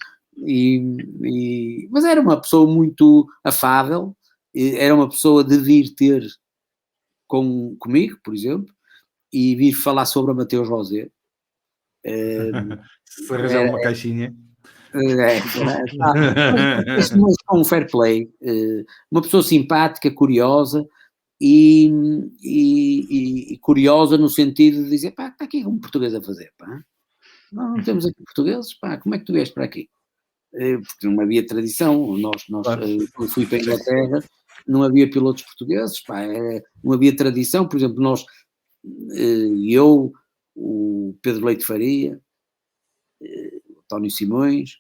mas era uma pessoa muito afável, era uma pessoa de vir ter comigo, por exemplo, e vir falar sobre a Mateus Rosé. Se arranjar uma caixinha. Mas com um fair play, uma pessoa simpática, curiosa e curiosa no sentido de dizer, está aqui um português a fazer, não temos aqui portugueses, como é que tu vieste para aqui? Porque não havia tradição, eu fui para a Inglaterra, não havia pilotos portugueses, não havia tradição, por exemplo, eu, o Pedro Leite Faria, o António Simões,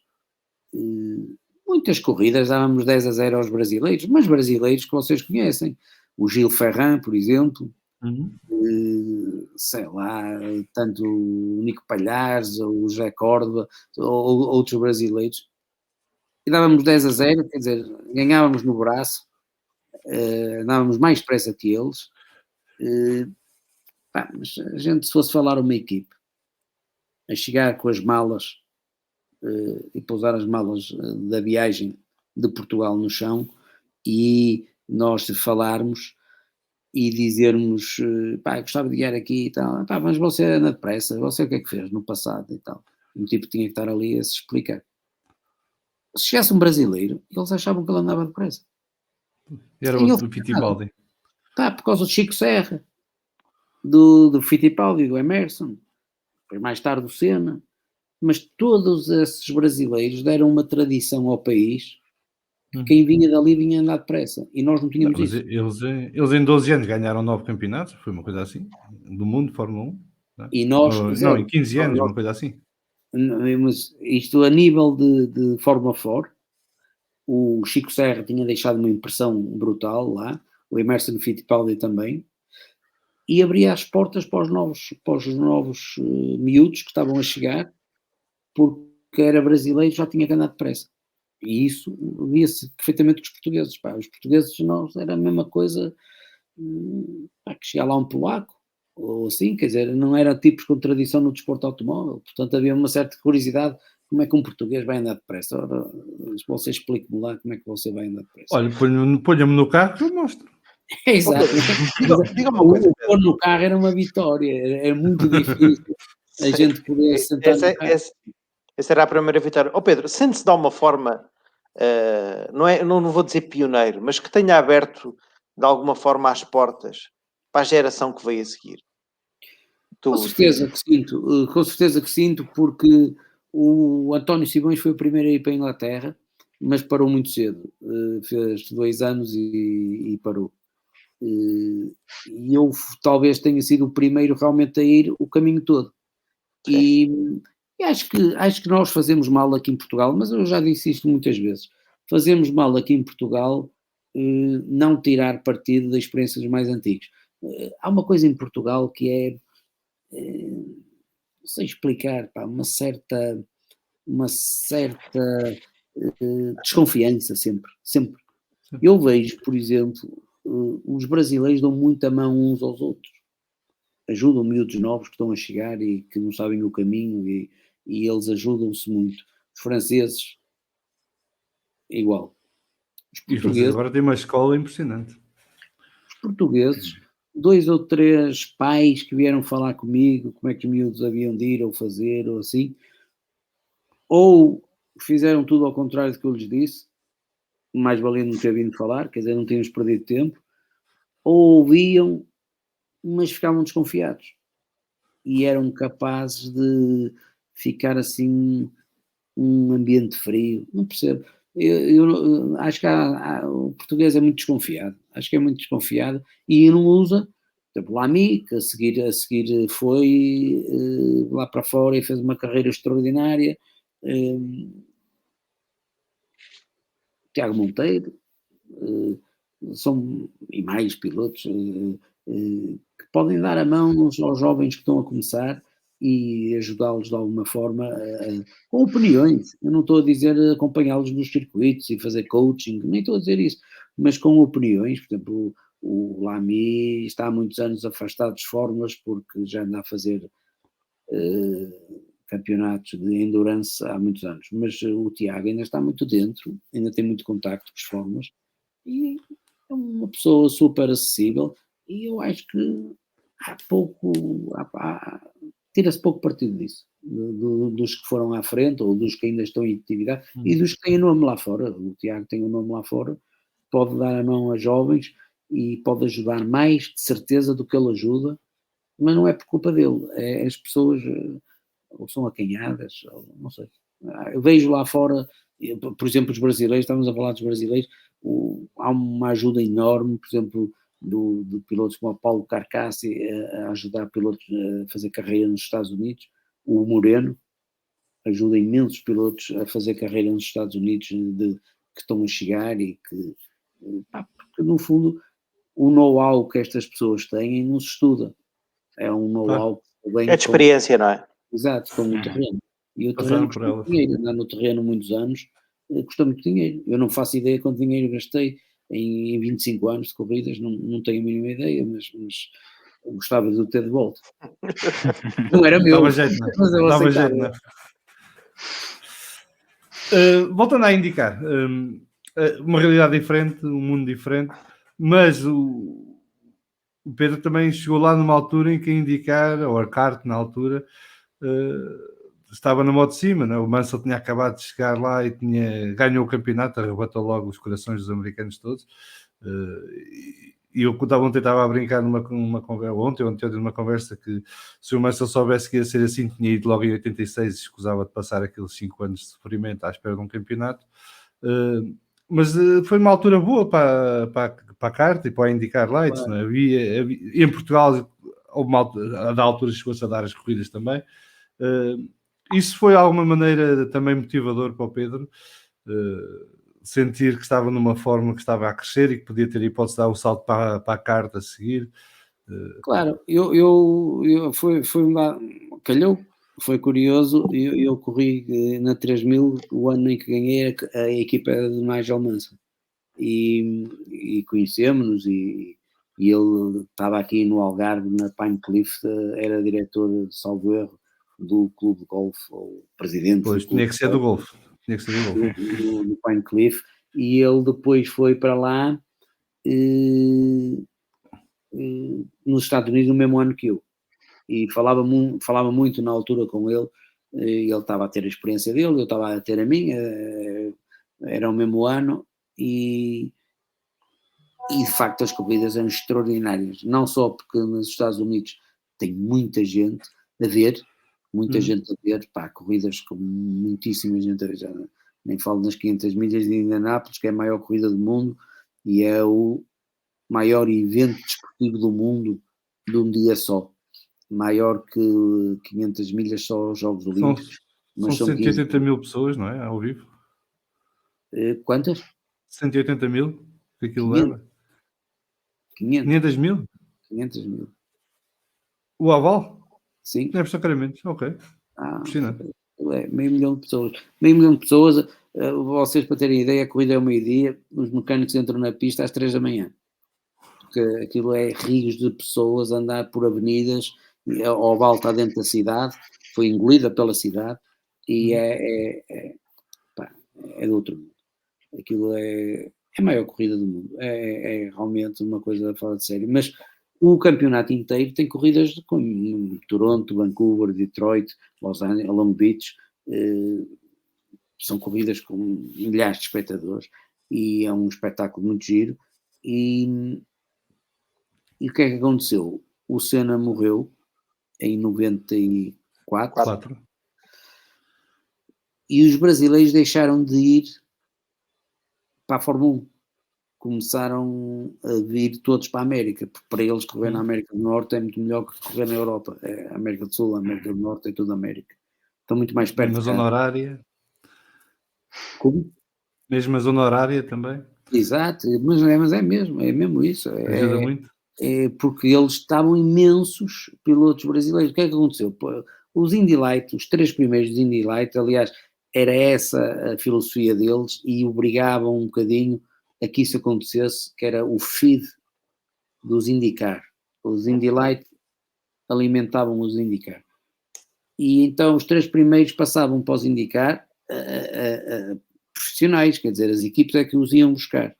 muitas corridas dávamos 10-0 aos brasileiros, mas brasileiros que vocês conhecem, o Gil Ferran, por exemplo, sei lá, tanto o Nico Palhares, ou o José Córdoba, ou outros brasileiros, e dávamos 10-0, quer dizer, ganhávamos no braço, andávamos mais depressa que eles, mas a gente, se fosse falar uma equipe, a chegar com as malas e pousar as malas da viagem de Portugal no chão, e nós falarmos e dizermos, gostava de ir aqui e tal, mas você anda depressa, você o que é que fez no passado e tal. Um tipo tinha que estar ali a se explicar. Se chegasse um brasileiro, eles achavam que ele andava depressa. Era o Fittipaldi. Por causa do Chico Serra, do Fittipaldi, do Emerson, depois mais tarde do Senna, mas todos esses brasileiros deram uma tradição ao país. Quem vinha dali vinha andar depressa, e nós não tínhamos isso. Eles em 12 anos ganharam 9 campeonatos, foi uma coisa assim, do mundo de Fórmula 1. Não? E nós, não, em 15 anos, uma coisa assim. Mas isto a nível de Fórmula 4, o Chico Serra tinha deixado uma impressão brutal lá, o Emerson Fittipaldi também, e abria as portas para os novos miúdos que estavam a chegar, porque era brasileiro, já tinha que andar depressa. E isso via-se perfeitamente com os portugueses. Os portugueses, nós, era a mesma coisa que chegar lá um polaco, ou assim, quer dizer, não era tipos com tradição no desporto automóvel, portanto havia uma certa curiosidade, como é que um português vai andar depressa? Ora, você explique-me lá como é que você vai andar depressa. Olha, ponha-me no carro que eu mostro. Exato. Diga uma coisa, pôr no carro era uma vitória, é muito difícil a gente poder sentar no carro. Essa era a primeira vitória. Pedro, sente-se de alguma forma, não vou dizer pioneiro, mas que tenha aberto de alguma forma as portas para a geração que veio a seguir? Com certeza que sinto, porque o António Simões foi o primeiro a ir para a Inglaterra, mas parou muito cedo, fez 2 anos e parou. E eu talvez tenha sido o primeiro realmente a ir o caminho todo. E acho que nós fazemos mal aqui em Portugal, mas eu já disse isto muitas vezes, fazemos mal aqui em Portugal não tirar partido da experiência dos mais antigos. Há uma coisa em Portugal que é, não sei explicar, pá, uma certa desconfiança sempre. Eu vejo, por exemplo, os brasileiros dão muita mão uns aos outros, ajudam miúdos novos que estão a chegar e que não sabem o caminho e eles ajudam-se muito. Os franceses, igual. Os portugueses, agora tem uma escola impressionante. Os portugueses, 2 ou 3 pais que vieram falar comigo como é que os miúdos haviam de ir ou fazer ou assim, ou fizeram tudo ao contrário do que eu lhes disse, mais valia não ter vindo falar, quer dizer, não tínhamos perdido tempo, ou ouviam, mas ficavam desconfiados e eram capazes de ficar assim um ambiente frio, não percebo. Eu acho que o português é muito desconfiado, acho que é muito desconfiado e não usa, por exemplo, Lamy, que a seguir foi lá para fora e fez uma carreira extraordinária, Tiago Monteiro, são e mais pilotos que podem dar a mão aos jovens que estão a começar e ajudá-los de alguma forma com opiniões. Eu não estou a dizer acompanhá-los nos circuitos e fazer coaching, nem estou a dizer isso, mas com opiniões. Por exemplo, o Lamy está há muitos anos afastado de fórmulas porque já anda a fazer campeonatos de endurance há muitos anos, mas o Tiago ainda está muito dentro, ainda tem muito contacto com as fórmulas e é uma pessoa super acessível e eu acho que tira-se pouco partido disso, dos que foram à frente ou dos que ainda estão em atividade e dos que têm o nome lá fora. O Tiago tem o nome lá fora, pode dar a mão a jovens e pode ajudar mais, de certeza, do que ele ajuda, mas não é por culpa dele, é as pessoas ou são acanhadas, ou não sei. Eu vejo lá fora, por exemplo, os brasileiros, estamos a falar dos brasileiros, há uma ajuda enorme, por exemplo, de pilotos como o Paulo Carcassi a ajudar pilotos a fazer carreira nos Estados Unidos, o Moreno ajuda imensos pilotos a fazer carreira nos Estados Unidos que estão a chegar e que, porque no fundo, o know-how que estas pessoas têm não se estuda. É um know-how que vem é de experiência, não é? Exato, com o terreno. E o Passaram terreno por custa muito dinheiro, andar no terreno muitos anos custa muito dinheiro. Eu não faço ideia quanto dinheiro gastei em 25 anos de corridas, não tenho a mínima ideia, mas eu gostava de o ter de volta. Não era meu. Dava jeito, não é? Mas eu Dava aceitava. jeito, não é? Voltando a indicar, uma realidade diferente, um mundo diferente, mas o Pedro também chegou lá numa altura em que a indicar, ou a kart na altura, estava na moto de cima, né? O Mansell tinha acabado de chegar lá e ganhou o campeonato, arrebatou logo os corações dos americanos todos. E eu ontem estava a brincar numa conversa, ontem numa conversa, que se o Mansell soubesse que ia ser assim, tinha ido logo em 86 e escusava de passar aqueles 5 anos de sofrimento à espera de um campeonato. Mas foi uma altura boa para a kart e para a IndyCar Lights, claro. Não é? Havia, em Portugal, houve uma altura, da altura chegou-se a dar as corridas também. Isso foi de alguma maneira também motivador para o Pedro, sentir que estava numa forma que estava a crescer e que podia ter hipótese de dar o salto para a kart a seguir. Claro, calhou, foi curioso, eu corri na 3000 o ano em que ganhei, a equipa era de Nigel Mansell e conhecemos-nos e ele estava aqui no Algarve, na Pine Cliff, era diretor, salvo erro, do clube de golfe, ou presidente. Pois, tinha que ser do golfe. Do Pine Cliff, e ele depois foi para lá nos Estados Unidos no mesmo ano que eu, e falava muito na altura com ele. Ele estava a ter a experiência dele, eu estava a ter a minha, era o mesmo ano, e de facto as corridas eram extraordinárias, não só porque nos Estados Unidos tem muita gente a ver, corridas com muitíssima gente a ver, já nem falo nas 500 milhas de Indianápolis, que é a maior corrida do mundo e é o maior evento desportivo do mundo de um dia só, maior que 500 milhas só os Jogos Olímpicos. Mas são 180 mil pessoas, não é? Ao vivo. Quantas? 180 mil. que aquilo leva? 500 mil? 500 mil. O aval? Sim. Deve ser caramente, ok. Impressionante. É meio milhão de pessoas. Meio milhão de pessoas, vocês para terem ideia, a corrida é ao meio-dia, os mecânicos entram na pista às 3 da manhã. Porque aquilo é rios de pessoas a andar por avenidas, a oval está dentro da cidade, foi engolida pela cidade, e é do outro mundo. Aquilo é a maior corrida do mundo. É realmente uma coisa fora de série. Mas o campeonato inteiro tem corridas como Toronto, Vancouver, Detroit, Los Angeles, Long Beach. São corridas com milhares de espectadores e é um espetáculo muito giro. E o que é que aconteceu? O Senna morreu em 94 e os brasileiros deixaram de ir para a Fórmula 1. Começaram a vir todos para a América, porque para eles correr na América do Norte é muito melhor que correr na Europa. A América do Sul, a América do Norte é tudo América. Estão muito mais perto. Mesmo a zona horária. Como? Mesmo a zona horária também. Exato, mas é mesmo isso. Ajuda muito. Porque eles estavam imensos pilotos brasileiros. O que é que aconteceu? Os Indy Light, os 3 primeiros de Indy Light, aliás, era essa a filosofia deles e obrigavam um bocadinho a que isso acontecesse, que era o feed dos IndyCar. Os Indy Light alimentavam os IndyCar. E então os 3 primeiros passavam para os IndyCar profissionais, quer dizer, as equipes é que os iam buscar.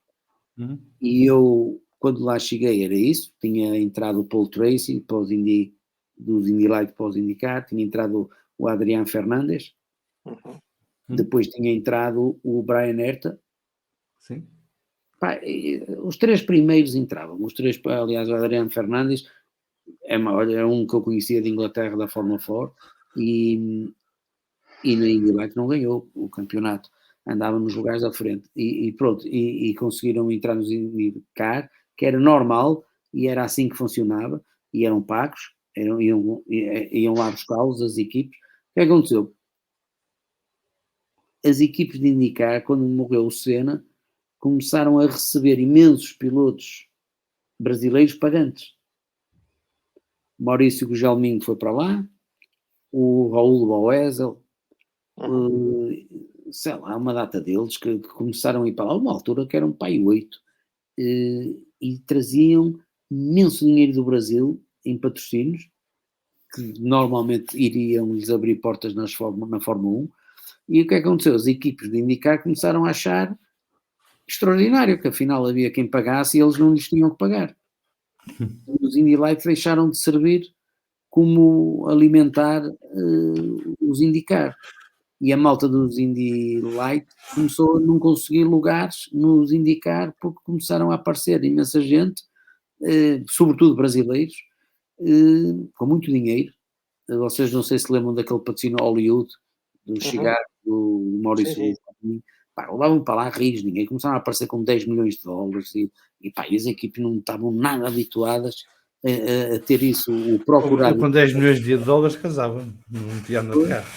E eu, quando lá cheguei, era isso, tinha entrado o Paul Tracy para os dos Indy Light para os IndyCar, tinha entrado o Adrián Fernandes, depois tinha entrado o Brian Herta. Sim. Os 3 primeiros entravam, aliás, o Adrián Fernandes é um que eu conhecia de Inglaterra, da Fórmula 4, e na Indy Light não ganhou o campeonato, andava nos lugares da frente, e pronto, e conseguiram entrar nos IndyCar, que era normal, e era assim que funcionava, e eram pagos, iam lá buscá-los, as equipes. O que aconteceu? As equipes de IndyCar, quando morreu o Senna, começaram a receber imensos pilotos brasileiros pagantes. Maurício Gugelmin foi para lá, o Raul Boesel, sei lá, uma data deles que começaram a ir para lá, uma altura que eram pai 8, e traziam imenso dinheiro do Brasil em patrocínios, que normalmente iriam-lhes abrir portas na Fórmula 1, e o que aconteceu? As equipes de IndyCar começaram a achar extraordinário, que afinal havia quem pagasse e eles não lhes tinham que pagar. Os Indy Light deixaram de servir como alimentar os IndyCar. E a malta dos Indy Light começou a não conseguir lugares nos IndyCar porque começaram a aparecer imensa gente, sobretudo brasileiros, com muito dinheiro. Vocês não sei se lembram daquele patrocínio Hollywood, do cigarro, do Maurício. Levavam para lá rios, ninguém começaram a aparecer com 10 milhões de dólares e as equipes não estavam nada habituadas a ter isso, o procurar. Com 10 milhões de dólares casava, não tinha nada de carro.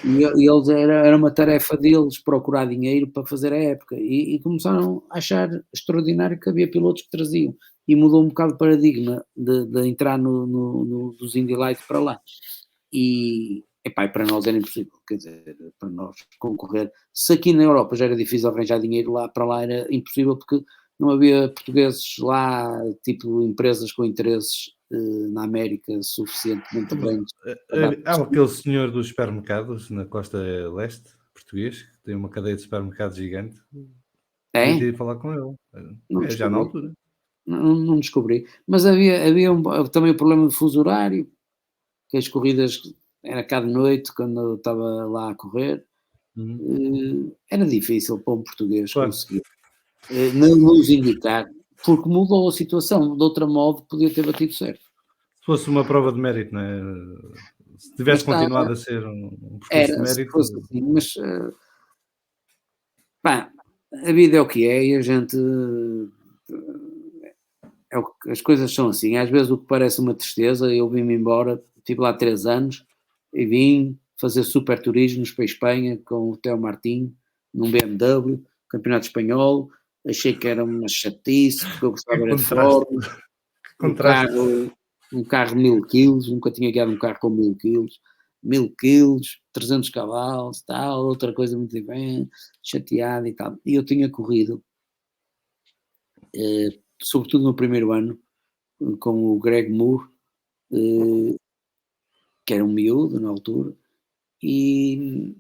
E eles era uma tarefa deles procurar dinheiro para fazer a época e começaram a achar extraordinário que havia pilotos que traziam e mudou um bocado o paradigma de entrar dos Indy Light para lá e para nós era impossível, quer dizer, para nós concorrer, se aqui na Europa já era difícil arranjar dinheiro, lá para lá era impossível porque não havia portugueses lá, tipo empresas com interesses na América suficientemente grandes. Há aquele senhor dos supermercados na costa leste, português, que tem uma cadeia de supermercados gigante. É? Podia falar com ele. Já na altura. Não descobri. Mas havia também o problema de fuso horário, que as corridas era cá de noite, quando eu estava lá a correr. Era difícil para um português conseguir. Não nos indicar, porque mudou a situação. De outra modo, podia ter batido certo. Se fosse uma prova de mérito, não é? Se tivesse continuado a ser um percurso de mérito. Se fosse assim, mas a vida é o que é e a gente. As coisas são assim. Às vezes o que parece uma tristeza, eu vim-me embora, estive lá 3 anos e vim fazer super turismos para a Espanha com o Theo Martin, num BMW, Campeonato Espanhol, achei que era uma chatice, porque eu gostava Que era de contraste. Fórmula, Que contraste. um carro 1000 kg, nunca tinha guiado um carro com 1000 kg, 1000 kg, 300 cavalos, tal, outra coisa muito bem, chateado e tal. E eu tinha corrido, sobretudo no primeiro ano, com o Greg Moore, que era um miúdo na altura, e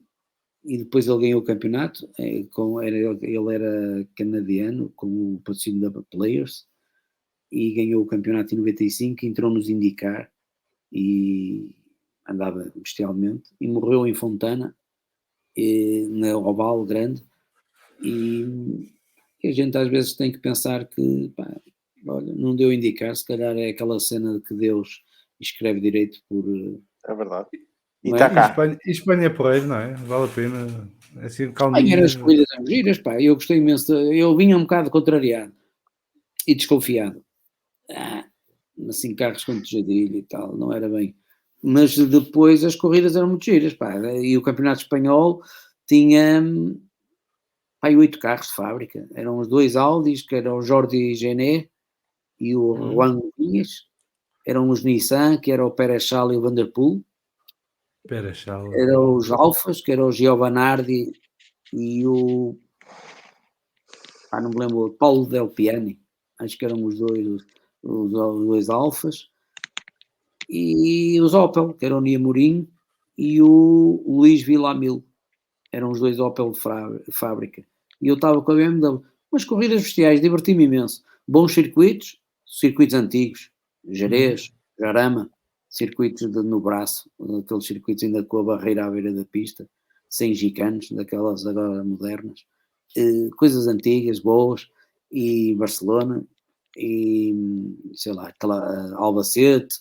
depois ele ganhou o campeonato, ele era canadiano, com o patrocínio da Players, e ganhou o campeonato em 95, entrou nos IndyCar e andava bestialmente, e morreu em Fontana, na Oval Grande, e a gente às vezes tem que pensar que, pá, olha, não deu IndyCar, se calhar é aquela cena de que Deus escreve direito por... É verdade. E não está é? cá. Espanha é porreiro, não é? Vale a pena. É assim, Bem, calminho. as corridas eram giras, pá, eu gostei imenso, eu vinha um bocado contrariado e desconfiado. Assim, carros com tejadilho e tal, não era bem. Mas depois as corridas eram muito giras, pá, e o campeonato espanhol tinha, pá, 8 carros de fábrica. Eram os 2 Audis, que eram o Jordi Gené e o Juan Vinhas. Eram os Nissan, que era o Pérez Sala e o Vanderpool. Espera, chala. Eram os Alfas, que era o Giovanardi e o... não me lembro, o Paulo Del Piane. Acho que eram os dois Alfas. E os Opel, que eram o Nia Mourinho e o Luís Villamil. Eram os 2 Opel de fábrica. E eu estava com a BMW. Umas corridas bestiais, diverti-me imenso. Bons circuitos antigos, Jerez, Jarama, circuitos no braço, aqueles circuitos ainda com a barreira à beira da pista, sem gigantes, daquelas agora modernas. Coisas antigas, boas, e Barcelona, e sei lá, Albacete,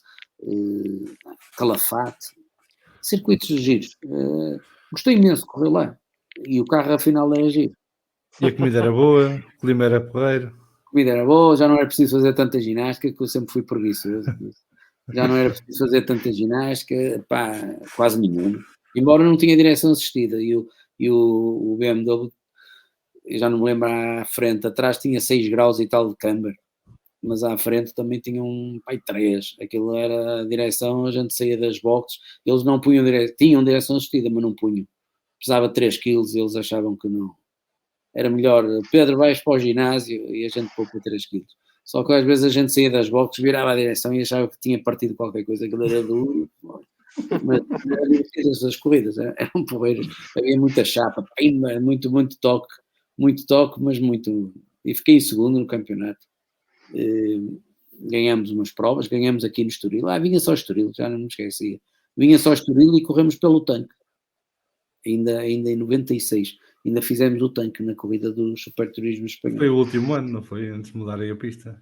Calafate, circuitos giros. Gostei imenso de correr lá. E o carro afinal era giro. E a comida era boa, o clima era porreiro. A comida era boa, já não era preciso fazer tanta ginástica, que eu sempre fui preguiçoso. Já não era preciso fazer tanta ginástica, pá, quase nenhuma. Embora não tinha direção assistida. E o BMW, eu já não me lembro, à frente, atrás tinha 6 graus e tal de camber. Mas à frente também tinha um pai 3. Aquilo era a direção, a gente saía das boxes, eles não punham tinham direção assistida, mas não punham. Pesava 3 quilos e eles achavam que não. Era melhor, Pedro, vais para o ginásio e a gente poupa 3 quilos. Só que às vezes a gente saía das boxes, virava a direção e achava que tinha partido qualquer coisa, aquilo era duro. Mas era divertido essas corridas, eram porreiras. Havia muita chapa, pimba, muito toque, mas muito. E fiquei em segundo no campeonato. Ganhamos umas provas, ganhamos aqui no Estoril. Vinha só Estoril, já não me esquecia. Vinha só Estoril e corremos pelo tanque. Ainda em 96. Ainda fizemos o tanque na corrida do Super Turismo Espanhol. Foi o último ano, não foi? Antes de mudarem a pista.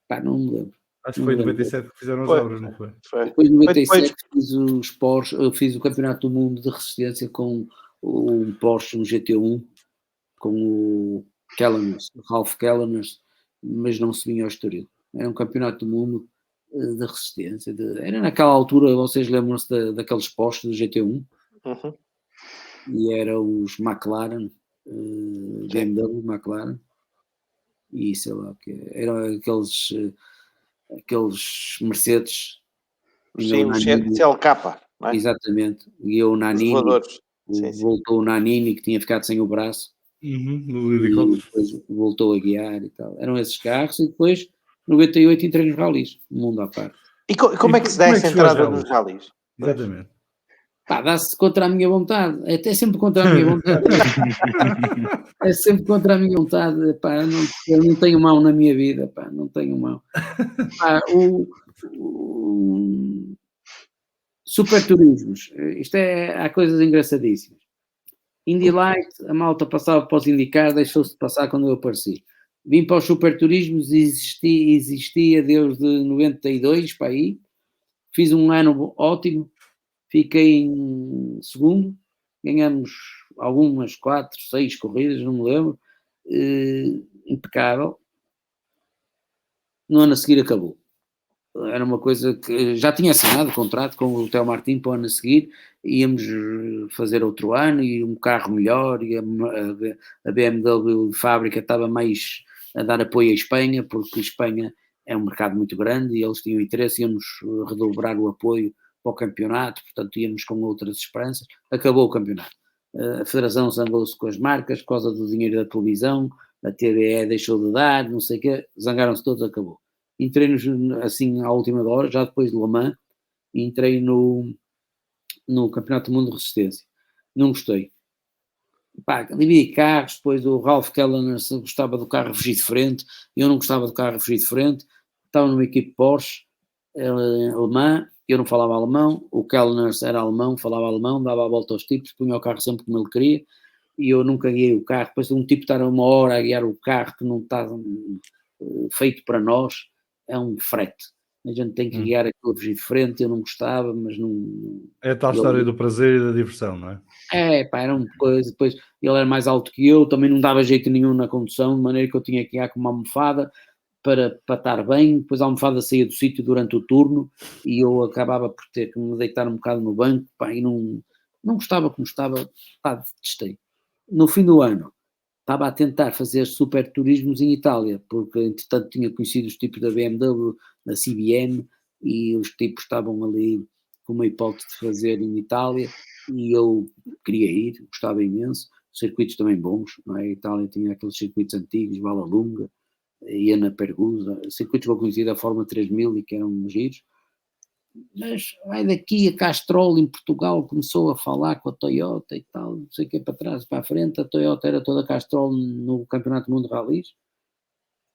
Pá, não me lembro. Acho que foi em 97 que fizeram as obras, não foi? Depois em 97 fiz os Porsche, eu fiz o Campeonato do Mundo de Resistência com um Porsche, um GT1, com o Ralph Kelleners, mas não se vinha ao Estoril. Era um Campeonato do Mundo de Resistência. Era naquela altura, vocês lembram-se daqueles Porsche do GT1? E eram os McLaren, BMW, McLaren, e sei lá o que eram aqueles Mercedes. Sim, o CLK, não é? Exatamente. E o Nannini, voltou o Nannini, que tinha ficado sem o braço, no e helicóptero. depois voltou a guiar e tal. Eram esses carros, e depois, 98, entrei nos ralis, mundo à parte. E como é que se dá essa entrada nos ralis? Exatamente. Pá, dá-se contra a minha vontade, é até sempre contra a minha vontade. É sempre contra a minha vontade, pá, eu não tenho mão na minha vida, pá, não tenho mão. Pá, Super Turismos, há coisas engraçadíssimas. Indy Light, a malta passava para os indicar, deixou-se de passar quando eu apareci. Vim para os Super Turismos, existia desde 92 para aí, fiz um ano ótimo, fiquei em segundo, ganhamos algumas 4, 6 corridas, não me lembro, impecável. No ano a seguir acabou. era uma coisa que já tinha assinado contrato com o Theo Martin para o ano a seguir, íamos fazer outro ano e um carro melhor, e a BMW de fábrica estava mais a dar apoio à Espanha, porque a Espanha é um mercado muito grande e eles tinham interesse, íamos redobrar o apoio para o campeonato, portanto íamos com outras esperanças. Acabou o campeonato. A Federação zangou-se com as marcas por causa do dinheiro da televisão, a TVE deixou de dar, não sei o quê, zangaram-se todos, acabou. Entrei assim à última hora, já depois de Le Mans, entrei no Campeonato do Mundo de Resistência. Não gostei. Pá, ali carros, depois o Ralph Kellner gostava do carro a fugir de frente, eu não gostava do carro a fugir de frente, estava numa equipe Porsche, alemã, eu não falava alemão, o Kellner era alemão, falava alemão, dava a volta aos tipos, punha o carro sempre como ele queria, e eu nunca guiei o carro, depois de um tipo estar uma hora a guiar o carro que não está feito para nós, é um frete. A gente tem que guiar aquilo a fugir de frente, eu não gostava, mas não... É a tal história do prazer e da diversão, não é? Pá, era uma coisa, depois ele era mais alto que eu, também não dava jeito nenhum na condução, de maneira que eu tinha que ir com uma almofada para estar bem, depois a almofada saía do sítio durante o turno e eu acabava por ter que me deitar um bocado no banco, pá, e não gostava como estava, pá, detestei. No fim do ano, estava a tentar fazer super turismos em Itália, porque entretanto tinha conhecido os tipos da BMW, da CBM, e os tipos estavam ali com uma hipótese de fazer em Itália, e eu queria ir, gostava imenso, circuitos também bons, não é? A Itália tinha aqueles circuitos antigos, Vallalunga, ia na Pergusa, circuitos que eu conhecia da Fórmula 3000 e que eram giros, mas vai daqui a Castrol em Portugal começou a falar com a Toyota e tal, não sei o que, para trás, para a frente, a Toyota era toda Castrol no Campeonato do Mundo de Rallys.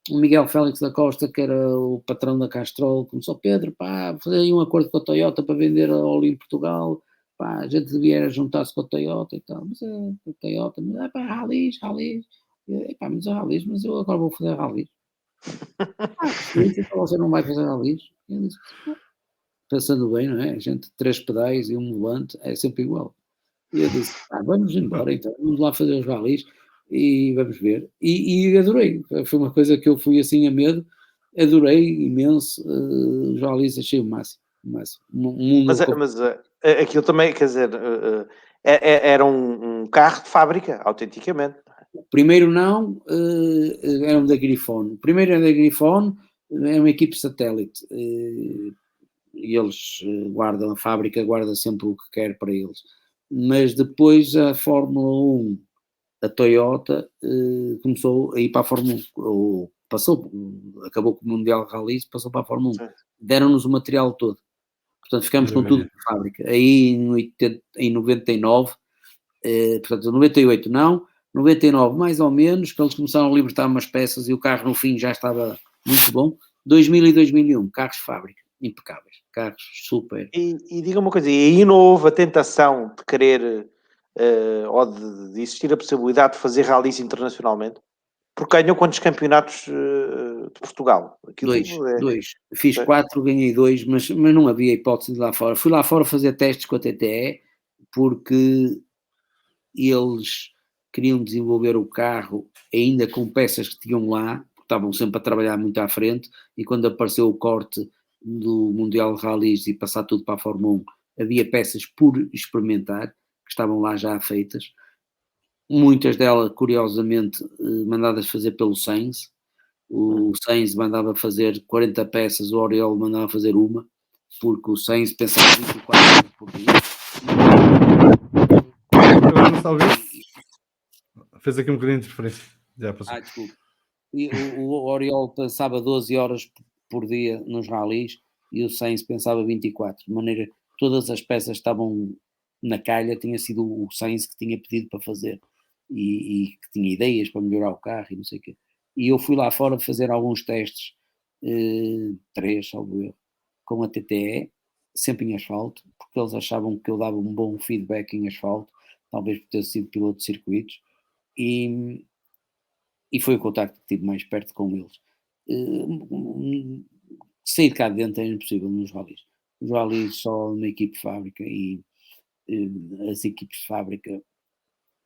O Miguel Félix da Costa, que era o patrão da Castrol, começou: Pedro, pá, fazer aí um acordo com a Toyota para vender a óleo em Portugal, pá, a gente devia juntar-se com a Toyota e tal, mas a Toyota, mas pá, rallys, pá, mas rallys, mas eu agora vou fazer rallys. Então você não vai fazer rallys? Eu disse: pensando bem, não é? A gente, 3 pedais e um volante, é sempre igual. E eu disse: vamos embora então, vamos lá fazer os rallies e vamos ver. E adorei, foi uma coisa que eu fui assim a medo, adorei imenso, os rallies achei o máximo, Mas aquilo também, quer dizer, era um carro de fábrica, autenticamente. Primeiro não, eram da Grifone. O primeiro era da Grifone, é uma equipe satélite. E eles guardam, a fábrica guarda sempre o que quer para eles. Mas depois a Fórmula 1, a Toyota, começou a ir para a Fórmula 1, acabou com o Mundial de Rallys, passou para a Fórmula 1. Sim. Deram-nos o material todo. Portanto, ficamos com tudo de fábrica. Aí em 99, portanto, 98 não, 99 mais ou menos, que eles começaram a libertar umas peças e o carro no fim já estava muito bom. 2000 e 2001, carros de fábrica, impecáveis, carros super. E diga uma coisa, e aí não houve a tentação de querer, ou de existir a possibilidade de fazer rallies internacionalmente? Porque ganhou quantos campeonatos de Portugal? Dois. Fiz 4, ganhei 2, mas não havia hipótese de ir lá fora. Fui lá fora fazer testes com a TTE, porque eles queriam desenvolver o carro ainda com peças que tinham lá, porque estavam sempre a trabalhar muito à frente, e quando apareceu o corte do Mundial de Rallys e passar tudo para a Fórmula 1, havia peças por experimentar, que estavam lá já feitas, muitas delas, curiosamente, mandadas fazer pelo Sainz. O Sainz mandava fazer 40 peças, o Oriol mandava fazer uma, porque o Sainz pensava 24 por dia. Agora não está a ouvir? Fez aqui um bocadinho de interferência. Já passou. Desculpa. E o Oriol pensava 12 horas por dia nos rallies e o Sainz pensava 24. De maneira que todas as peças estavam na calha, tinha sido o Sainz que tinha pedido para fazer e que tinha ideias para melhorar o carro e não sei o quê. E eu fui lá fora fazer alguns testes, 3, salvo eu, com a TTE, sempre em asfalto, porque eles achavam que eu dava um bom feedback em asfalto, talvez por ter sido piloto de circuitos, e foi o contacto que tive mais perto com eles. Sair de cá de dentro é impossível nos rallies. Os rallies só na equipe de fábrica, e as equipes de fábrica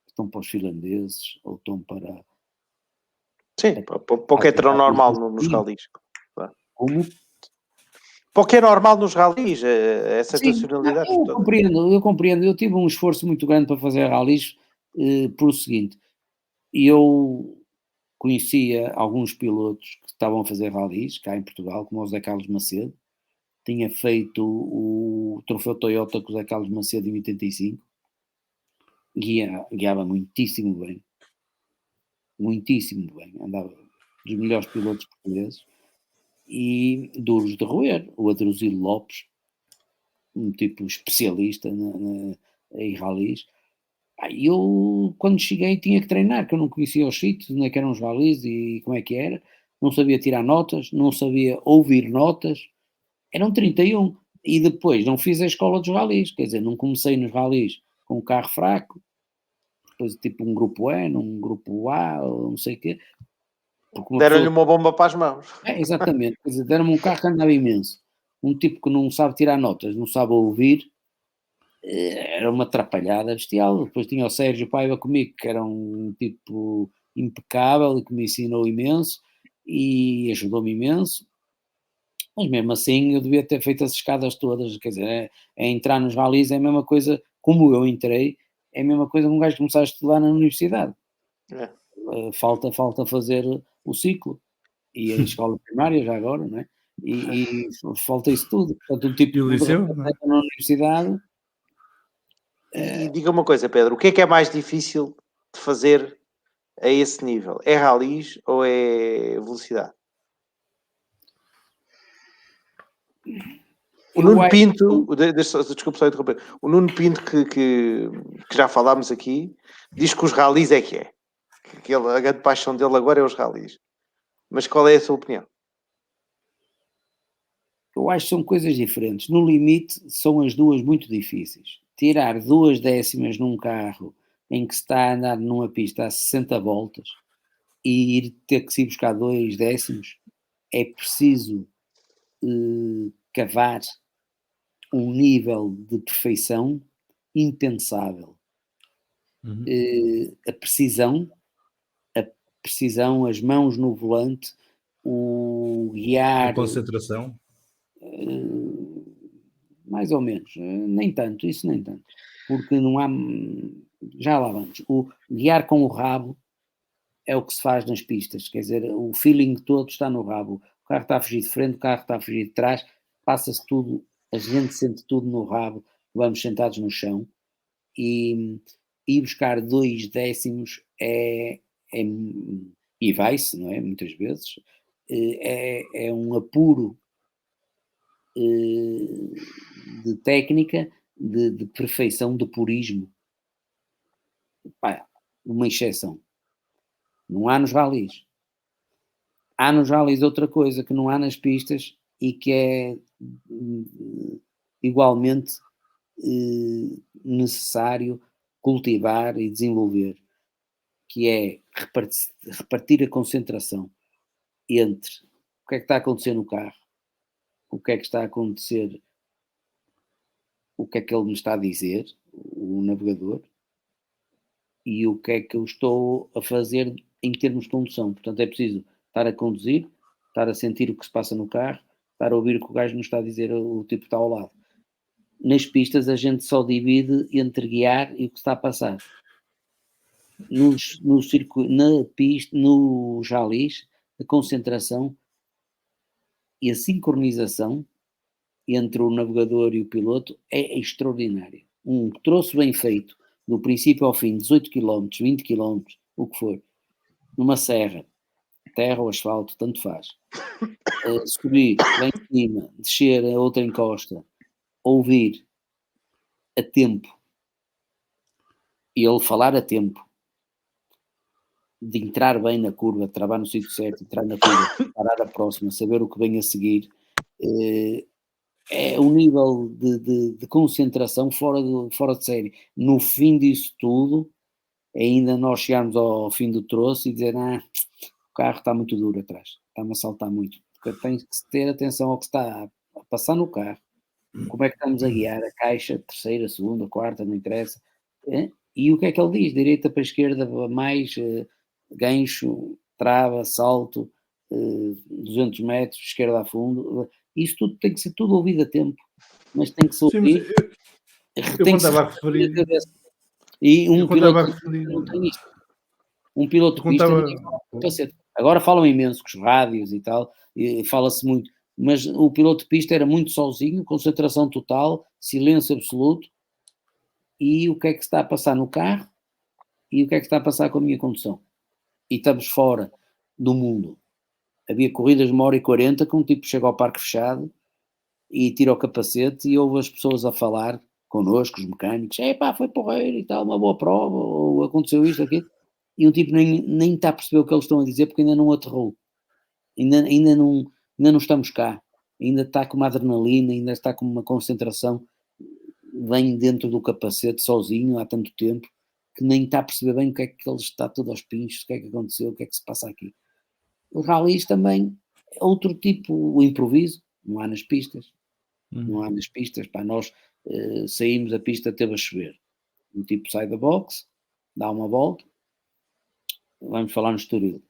estão para os finlandeses ou estão para... Sim, para o que é heteronormal nos rallies. Como? Para o que é normal nos ralis, essa Sim, estacionalidade. eu compreendo. Eu tive um esforço muito grande para fazer ralis por o seguinte, eu conhecia alguns pilotos que estavam a fazer ralis cá em Portugal, como o José Carlos Macedo, tinha feito o troféu Toyota com o José Carlos Macedo em 85, guiava muitíssimo bem, andava dos melhores pilotos portugueses, e duros de roer, o Adruzilo Lopes, um tipo especialista em ralis. Eu, quando cheguei, tinha que treinar, que eu não conhecia os sítios, onde é que eram os ralis e como é que era, não sabia tirar notas, não sabia ouvir notas, eram 31, e depois não fiz a escola dos ralis, quer dizer, não comecei nos ralis com um carro fraco, depois tipo um grupo N, um grupo A, ou não sei o quê. Deram-lhe uma bomba para as mãos. Exatamente, quer dizer, deram-me um carro que andava imenso. Um tipo que não sabe tirar notas, não sabe ouvir, era uma atrapalhada bestial. Depois tinha o Sérgio Paiva comigo, que era um tipo impecável e que me ensinou imenso e ajudou-me imenso. Mas mesmo assim eu devia ter feito as escadas todas, quer dizer, entrar nos ralis é a mesma coisa, como eu entrei, é a mesma coisa que um gajo começar a estudar na universidade. É. Falta fazer o ciclo e a escola primária já agora, não é? E falta isso tudo. Portanto, um tipo E o que liceu, de não é? na universidade. E diga uma coisa, Pedro, o que é mais difícil de fazer a esse nível? É ralis ou é velocidade? O Nuno Pinto, desculpe só interromper, o Nuno Pinto que já falámos aqui, diz que os ralis é que é. Que a grande paixão dele agora é os ralis. Mas qual é a sua opinião? Eu acho que são coisas diferentes. No limite, são as duas muito difíceis. Tirar 2 décimas num carro em que se está a andar numa pista a 60 voltas e ir ter que se ir buscar 2 décimos, é preciso cavar um nível de perfeição impensável. Uhum. A precisão, as mãos no volante, o guiar. A concentração. Mais ou menos, nem tanto, isso nem tanto, porque não há, já lá vamos, o guiar com o rabo é o que se faz nas pistas, quer dizer, o feeling todo está no rabo, o carro está a fugir de frente, o carro está a fugir de trás, passa-se tudo, a gente sente tudo no rabo, vamos sentados no chão, e ir buscar 2 décimos e vai-se, não é, muitas vezes, é um apuro de técnica, de perfeição, de purismo. Pá, uma exceção. Não há nos ralis. Há nos ralis outra coisa que não há nas pistas e que é igualmente necessário cultivar e desenvolver, que é repartir a concentração entre o que é que está a acontecer no carro, o que é que está a acontecer, o que é que ele me está a dizer, o navegador, e o que é que eu estou a fazer em termos de condução. Portanto, é preciso estar a conduzir, estar a sentir o que se passa no carro, estar a ouvir o que o gajo nos está a dizer, o tipo que está ao lado. Nas pistas a gente só divide entre guiar e o que está a passar. No circuito, na pista, no ralis, a concentração e a sincronização entre o navegador e o piloto é extraordinária. Um troço bem feito, do princípio ao fim, 18 km, 20 km, o que for, numa serra, terra ou asfalto, tanto faz. Subir lá em cima, descer a outra encosta, ouvir a tempo, e ele falar a tempo, de entrar bem na curva, travar no sítio certo, entrar na curva, parar a próxima, saber o que vem a seguir, é um nível de concentração fora de série. No fim disso tudo, ainda nós chegamos ao fim do troço e dizer, o carro está muito duro atrás, está-me a saltar muito. Porque tem que ter atenção ao que está a passar no carro, como é que estamos a guiar a caixa, terceira, segunda, quarta, não interessa. E o que é que ele diz? Direita para a esquerda, mais gancho, trava, salto, 200 metros, esquerda a fundo. Isso tudo tem que ser tudo ouvido a tempo, mas tem que ser Sim, mas ouvido. eu quando estava a referir... E um Eu quando piloto estava a de pista referir... não tem isto. Um piloto Eu de quando pista estava... ninguém fala com capacete. Agora falam imenso com os rádios e tal, e fala-se muito, mas o piloto de pista era muito sozinho, concentração total, silêncio absoluto, e o que é que se está a passar no carro e o que é que está a passar com a minha condução. E estamos fora do mundo. Havia corridas de 1h40 que um tipo chega ao parque fechado e tira o capacete e ouve as pessoas a falar connosco, os mecânicos, foi porreiro e tal, uma boa prova, ou aconteceu isto, aqui, e um tipo nem está a perceber o que eles estão a dizer porque ainda não aterrou, ainda não estamos cá, ainda está com uma adrenalina, ainda está com uma concentração, vem dentro do capacete sozinho há tanto tempo, que nem está a perceber bem o que é que ele está tudo aos pinchos, o que é que aconteceu, o que é que se passa aqui. Os ralis também é outro tipo, o improviso, não há nas pistas. Não há nas pistas, nós saímos, a pista teve a chover. Um tipo sai da box, dá uma volta, vamos falar no Estoril.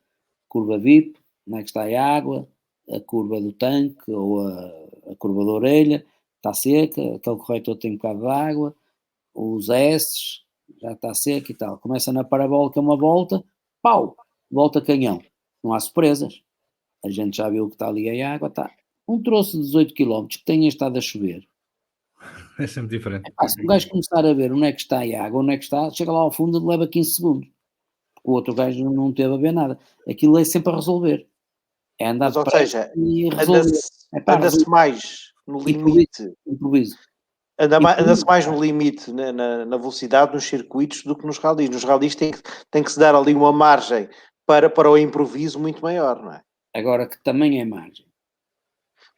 Curva VIP, como é que está a água, a curva do tanque ou a curva da orelha, está seca, aquele corretor tem um bocado de água, os S já está seco e tal. Começa na parabólica uma volta, pau, volta canhão. Não há surpresas. A gente já viu que está ali a água, está. Um troço de 18 km que tenha estado a chover. É sempre diferente. Se o gajo começar a ver onde é que está a água, onde é que está, chega lá ao fundo e leva 15 segundos. Porque o outro gajo não teve a ver nada. Aquilo é sempre a resolver. É andar Mas, ou seja, e resolver. anda-se mais no limite. Improviso. Anda-se mais no limite na velocidade nos circuitos do que nos ralis. Nos ralis tem que se dar ali uma margem para o improviso muito maior, não é? Agora que também é margem.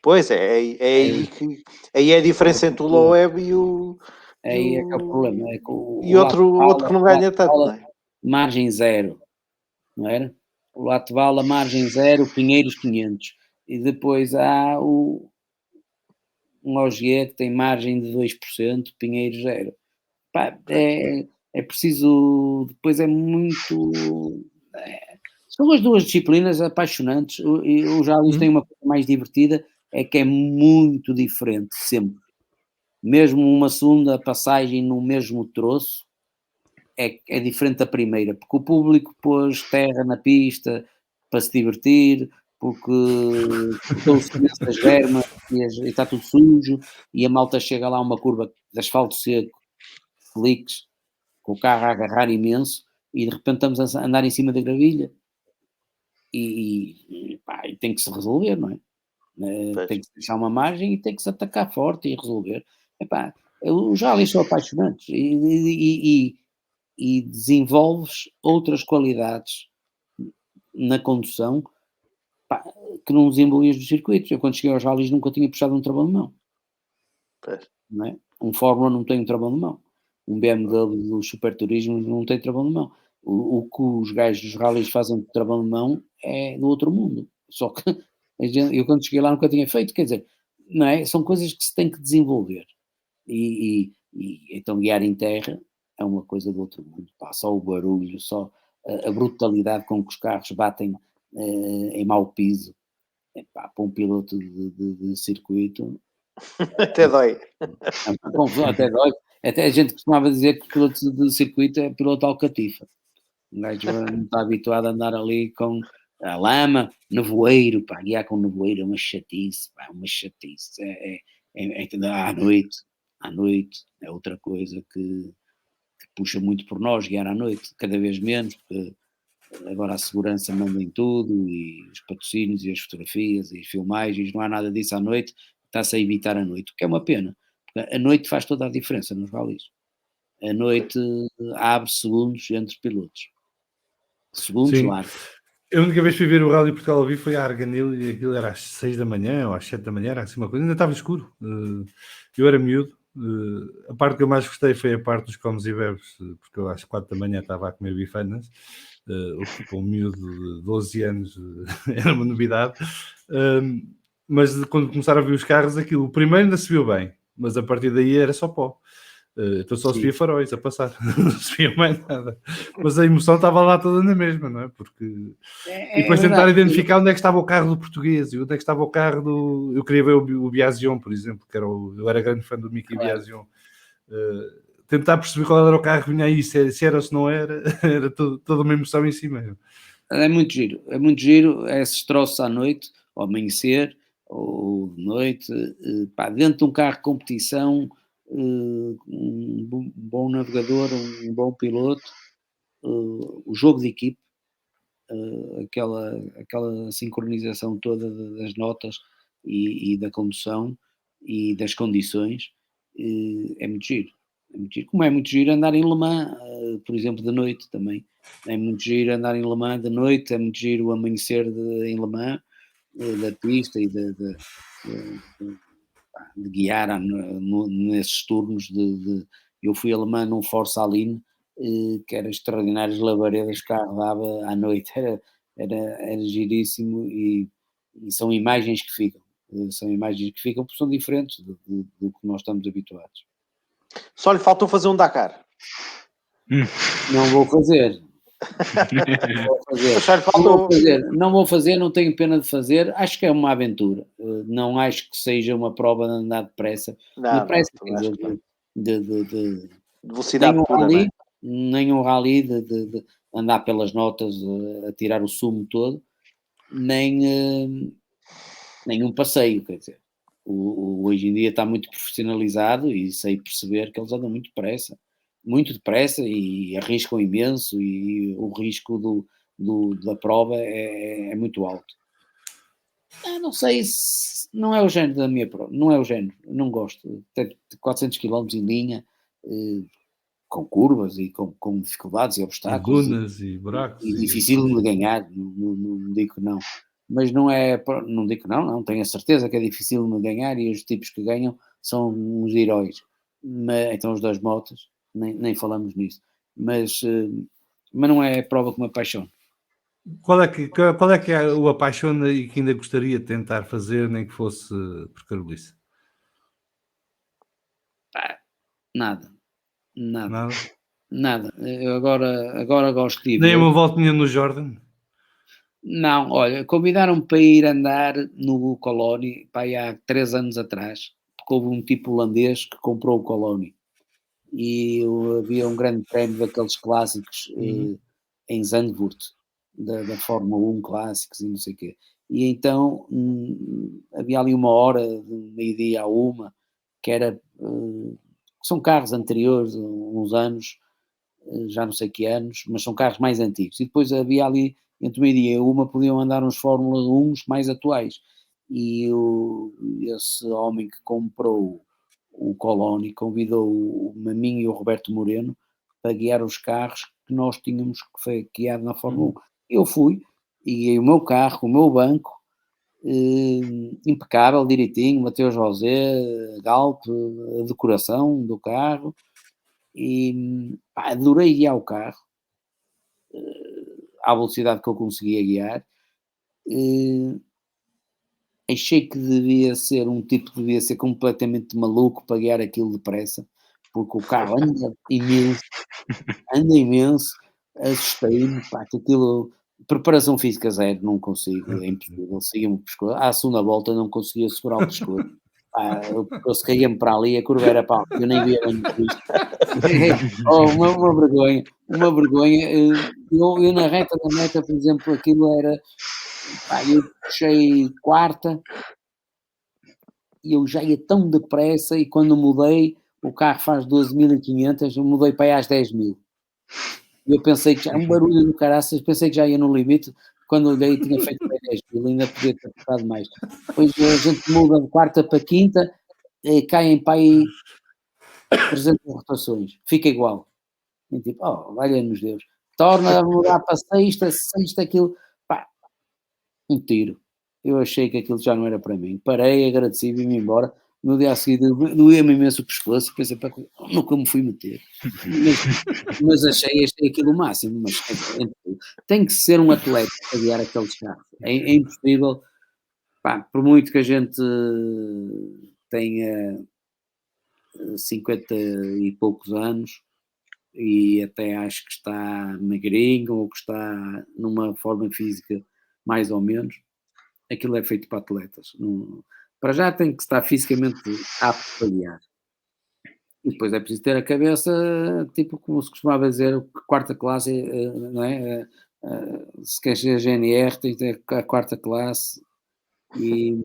Pois é aí que aí é a diferença entre o low web e o... Aí é que é o problema. É que e outro que não ganha tanto, não é? Margem zero, não era? O Latvala, margem zero, Pinheiros 500. E depois há um Ogier que tem margem de 2%, Pinheiros zero. É preciso, depois é muito... São as duas disciplinas apaixonantes. Eu já tem uma coisa mais divertida, é que é muito diferente sempre. Mesmo uma segunda passagem no mesmo troço é diferente da primeira, porque o público pôs terra na pista para se divertir, porque estão-se imensas germas e está tudo sujo, e a malta chega lá a uma curva de asfalto seco, slicks, com o carro a agarrar imenso, e de repente estamos a andar em cima da gravilha. E tem que se resolver, não é? Tem que se deixar uma margem e tem que se atacar forte e resolver. Os rallies são apaixonantes e desenvolves outras qualidades na condução que não desenvolvias nos circuitos. Eu quando cheguei aos rallies nunca tinha puxado um travão de mão. Não é? Um Fórmula não tem um travão de mão. Um BMW do Super Turismo não tem travão de mão. O que os gajos dos rallies fazem de travão de mão é do outro mundo. Só que eu quando cheguei lá nunca tinha feito, quer dizer, não é? São coisas que se tem que desenvolver. E então guiar em terra é uma coisa do outro mundo. Só o barulho, só a brutalidade com que os carros batem em mau piso. Para um piloto de circuito... Até dói. Até dói. Até a gente costumava dizer que piloto de circuito é piloto alcatifa. Um gajo não está habituado a andar ali com a lama, nevoeiro, guiar com nevoeiro é uma chatice, uma chatice. À noite é outra coisa que puxa muito por nós, guiar à noite, cada vez menos, porque agora a segurança manda em tudo, e os patrocínios e as fotografias e as filmagens, não há nada disso à noite, está-se a evitar a noite, o que é uma pena, porque a noite faz toda a diferença nos rallies. A noite abre segundos entre pilotos. Segundos largos. A única vez que fui ver o Rally Portugal ao vivo foi a Arganil, e aquilo era às 6 da manhã ou às 7 da manhã, era assim uma coisa, ainda estava escuro. Eu era miúdo. A parte que eu mais gostei foi a parte dos comes e bebes, porque eu às 4 da manhã estava a comer bifanas, o que para um miúdo de 12 anos era uma novidade. Mas quando começaram a ver os carros, aquilo, o primeiro ainda se viu bem, mas a partir daí era só pó. Então só se via faróis a passar, não se via mais nada. Mas a emoção estava lá toda na mesma, não é? Porque... E depois tentar identificar onde é que estava o carro do português e onde é que estava o carro do... Eu queria ver o Biasion, por exemplo, que eu era grande fã do Mickey Biasion. Tentar perceber qual era o carro que vinha aí, se era ou se não era, era toda uma emoção em si mesmo. É muito giro, esses troços à noite, ao amanhecer, ou de noite, dentro de um carro de competição, um bom navegador, um bom piloto, o jogo de equipe, aquela sincronização toda das notas e da condução e das condições, é muito giro. Como é muito giro andar em Le Mans, por exemplo, de noite também. É muito giro andar em Le Mans de noite, é muito giro o amanhecer em Le Mans, da pista e de guiar nesses turnos. Eu fui a Le Mans num Force Aline, que era extraordinário, as labaredas que carro dava à noite, era giríssimo e são imagens que ficam. Porque são diferentes do que nós estamos habituados. Só lhe faltou fazer um Dakar. Não vou fazer. Não vou fazer, não tenho pena de fazer. Acho que é uma aventura. Não acho que seja uma prova de andar depressa. De velocidade pura, rally, nem um rally de andar pelas notas a tirar o sumo todo, nem um passeio, quer dizer. Hoje em dia está muito profissionalizado e sei perceber que eles andam muito depressa e arriscam imenso, e o risco da prova é muito alto. Não sei se não é o género da minha prova, não gosto. Ter 400 km em linha, com curvas e com dificuldades e obstáculos. E dunas e buracos. E difícil de ganhar, não digo que não. Mas não digo que não, tenho a certeza que é difícil de ganhar e os tipos que ganham são uns heróis. Então os das motos, nem falamos nisso. Mas não é a prova que me apaixona. Qual é que o apaixona e que ainda gostaria de tentar fazer, nem que fosse por carolice? Nada. Eu agora gosto de ir. Nem uma voltinha no Jordan? Não, olha, convidaram-me para ir andar no Colónia há 3 anos atrás, porque houve um tipo holandês que comprou o Colónia e havia um grande prémio daqueles clássicos em Zandvoort, da Fórmula 1 clássicos e não sei o quê. E então havia ali uma hora, de meio-dia a 1, que era... são carros anteriores, uns anos, já não sei que anos, mas são carros mais antigos. E depois havia ali, entre meio-dia e 1, podiam andar uns Fórmula 1 mais atuais. E esse homem que comprou o Colónia convidou o Maminho e o Roberto Moreno para guiar os carros que nós tínhamos guiado na Fórmula 1. Eu fui, e guiei o meu carro, o meu banco, impecável, direitinho, Mateus José, Galp, a decoração do carro, e adorei guiar o carro à velocidade que eu conseguia guiar. Achei que devia ser completamente maluco para guiar aquilo depressa, porque o carro anda imenso, assustei-me, que aquilo... Preparação física zero, não consigo, é impossível, seguia-me o pescoço. À segunda volta não conseguia segurar o pescoço. O pescoço caía-me para ali, a curva era para ali, eu nem via bem isto. Uma vergonha. Eu na reta da meta, por exemplo, aquilo era... eu puxei quarta e eu já ia tão depressa, e quando mudei, o carro faz 12.500, eu mudei para aí às 10.000. Eu pensei que já um barulho do caraças, pensei que já ia no limite, quando olhei tinha feito para 10.000, ainda podia ter ficado mais. Depois a gente muda de quarta para quinta, caem para aí 300 rotações, fica igual. E tipo, valha-nos Deus. Torna a mudar para sexta, aquilo, um tiro. Eu achei que aquilo já não era para mim. Parei, agradeci, vim-me embora. No dia a seguir, doía-me imenso o pescoço, pensei, nunca me fui meter. Mas achei aquilo o máximo. Mas tem que ser um atleta para guiar aqueles carros. É impossível. Por muito que a gente tenha 50 e poucos anos, e até acho que está magrinho ou que está numa forma física mais ou menos. Aquilo é feito para atletas. Para já tem que estar fisicamente apto para guiar. E depois é preciso ter a cabeça, tipo como se costumava dizer, quarta classe, não é? Se quer ser GNR, tem que ter a quarta classe e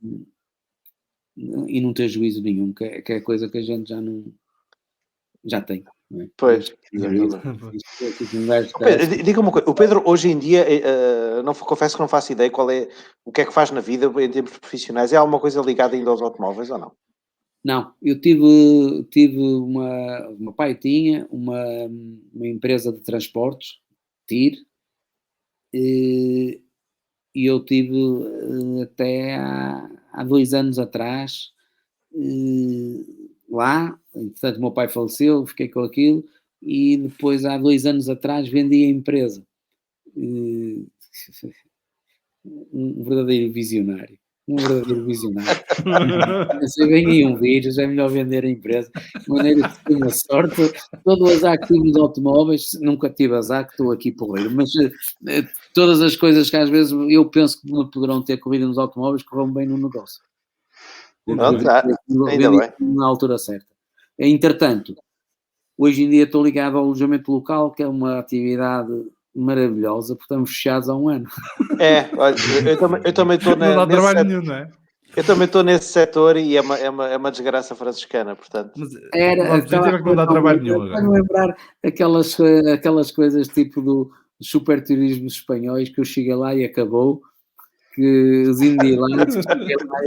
não ter juízo nenhum, que é coisa que a gente já tem. Não é? Pois. Pedro, diga uma coisa, o Pedro hoje em dia, confesso que não faço ideia o que é que faz na vida em termos profissionais. É alguma coisa ligada ainda aos automóveis ou não? Não, eu tive o meu pai tinha uma empresa de transportes, TIR, e eu tive até há 2 anos atrás lá, entretanto o meu pai faleceu, fiquei com aquilo, e depois há 2 anos atrás vendi a empresa. Um verdadeiro visionário. Se vem aí um vírus, é melhor vender a empresa. De maneira que tenho a sorte, todo o azar que tive nos automóveis, nunca tive azar, que estou aqui porreiro, mas todas as coisas que às vezes eu penso que me poderão ter corrido nos automóveis, correram bem no negócio. Ainda bem. Na altura certa. Entretanto, hoje em dia estou ligado ao alojamento local, que é uma atividade maravilhosa, porque estamos fechados há 1 ano. Olha, eu também estou não dá trabalho nenhum, não é? Eu também estou nesse setor e é uma desgraça franciscana, portanto. Mas o objetivo é que não dá trabalho nenhum agora. Para lembrar aquelas coisas tipo do super turismo espanhóis, que eu cheguei lá e acabou, que os indianos cheguei lá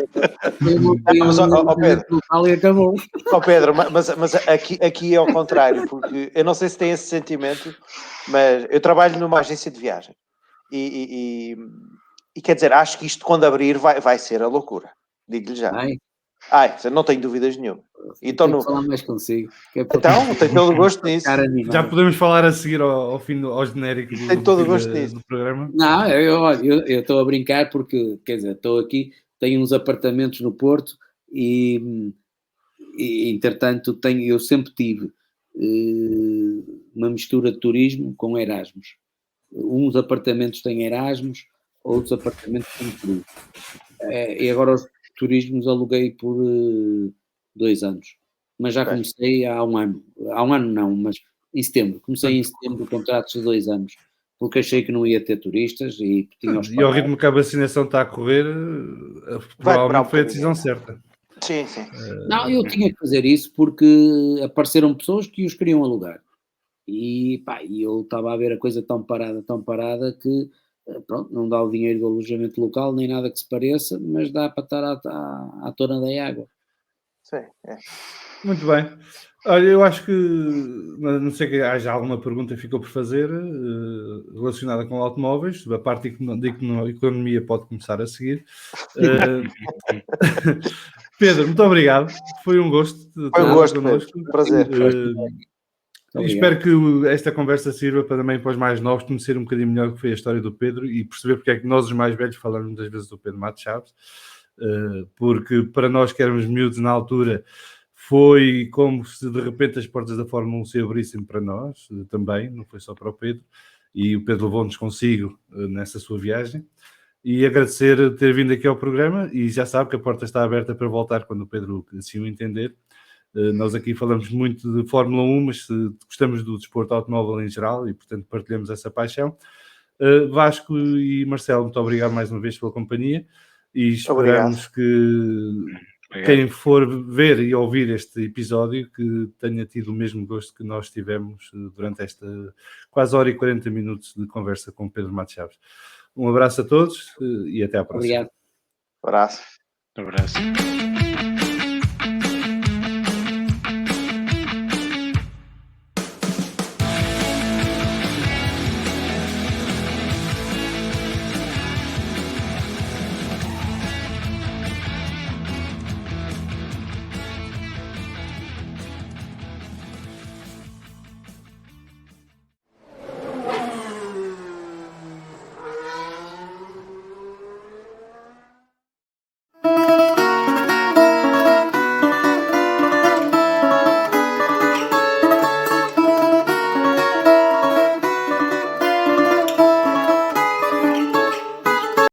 e acabou. Pedro, mas aqui é ao contrário, porque eu não sei se tem esse sentimento, mas eu trabalho numa agência de viagem e quer dizer, acho que isto quando abrir vai ser a loucura, digo-lhe já. Não tenho dúvidas nenhuma. Então, tenho que falar mais consigo. Então, tenho todo o gosto nisso. Já podemos falar a seguir ao fim ao genérico do programa? Não, eu estou a brincar porque, quer dizer, estou aqui, tenho uns apartamentos no Porto e entretanto, eu sempre tive uma mistura de turismo com Erasmus. Uns apartamentos têm Erasmus, outros apartamentos têm turismo. E agora os turismos aluguei por 2 anos. Mas já comecei há 1 ano. Há 1 ano não, mas em setembro. Comecei em setembro contratos de 2 anos. Porque achei que não ia ter turistas e tinha os E ao ritmo que a vacinação está a correr, provavelmente foi a decisão certa. Sim. Não, eu tinha que fazer isso porque apareceram pessoas que os queriam alugar. E eu estava a ver a coisa tão parada que pronto, não dá o dinheiro do alojamento local, nem nada que se pareça, mas dá para estar à tona da água. Sim, Muito bem. Olha, eu acho que, não sei que haja alguma pergunta que ficou por fazer relacionada com automóveis, a parte da economia pode começar a seguir. Pedro, muito obrigado. Foi um gosto. Foi um gosto, connosco. Prazer. Espero que esta conversa sirva também para os mais novos conhecer um bocadinho melhor o que foi a história do Pedro e perceber porque é que nós, os mais velhos, falamos muitas vezes do Pedro Matos Chaves, porque para nós que éramos miúdos na altura, foi como se de repente as portas da Fórmula 1 se abrissem para nós também, não foi só para o Pedro, e o Pedro levou-nos consigo nessa sua viagem. E agradecer ter vindo aqui ao programa e já sabe que a porta está aberta para voltar quando o Pedro assim o entender. Nós aqui falamos muito de Fórmula 1, mas gostamos do desporto automóvel em geral e, portanto, partilhamos essa paixão. Vasco e Marcelo, muito obrigado mais uma vez pela companhia e esperamos que quem for ver e ouvir este episódio que tenha tido o mesmo gosto que nós tivemos durante esta quase hora e 40 minutos de conversa com Pedro Matos Chaves. Um abraço a todos e até à próxima. Obrigado. Abraço. Um abraço.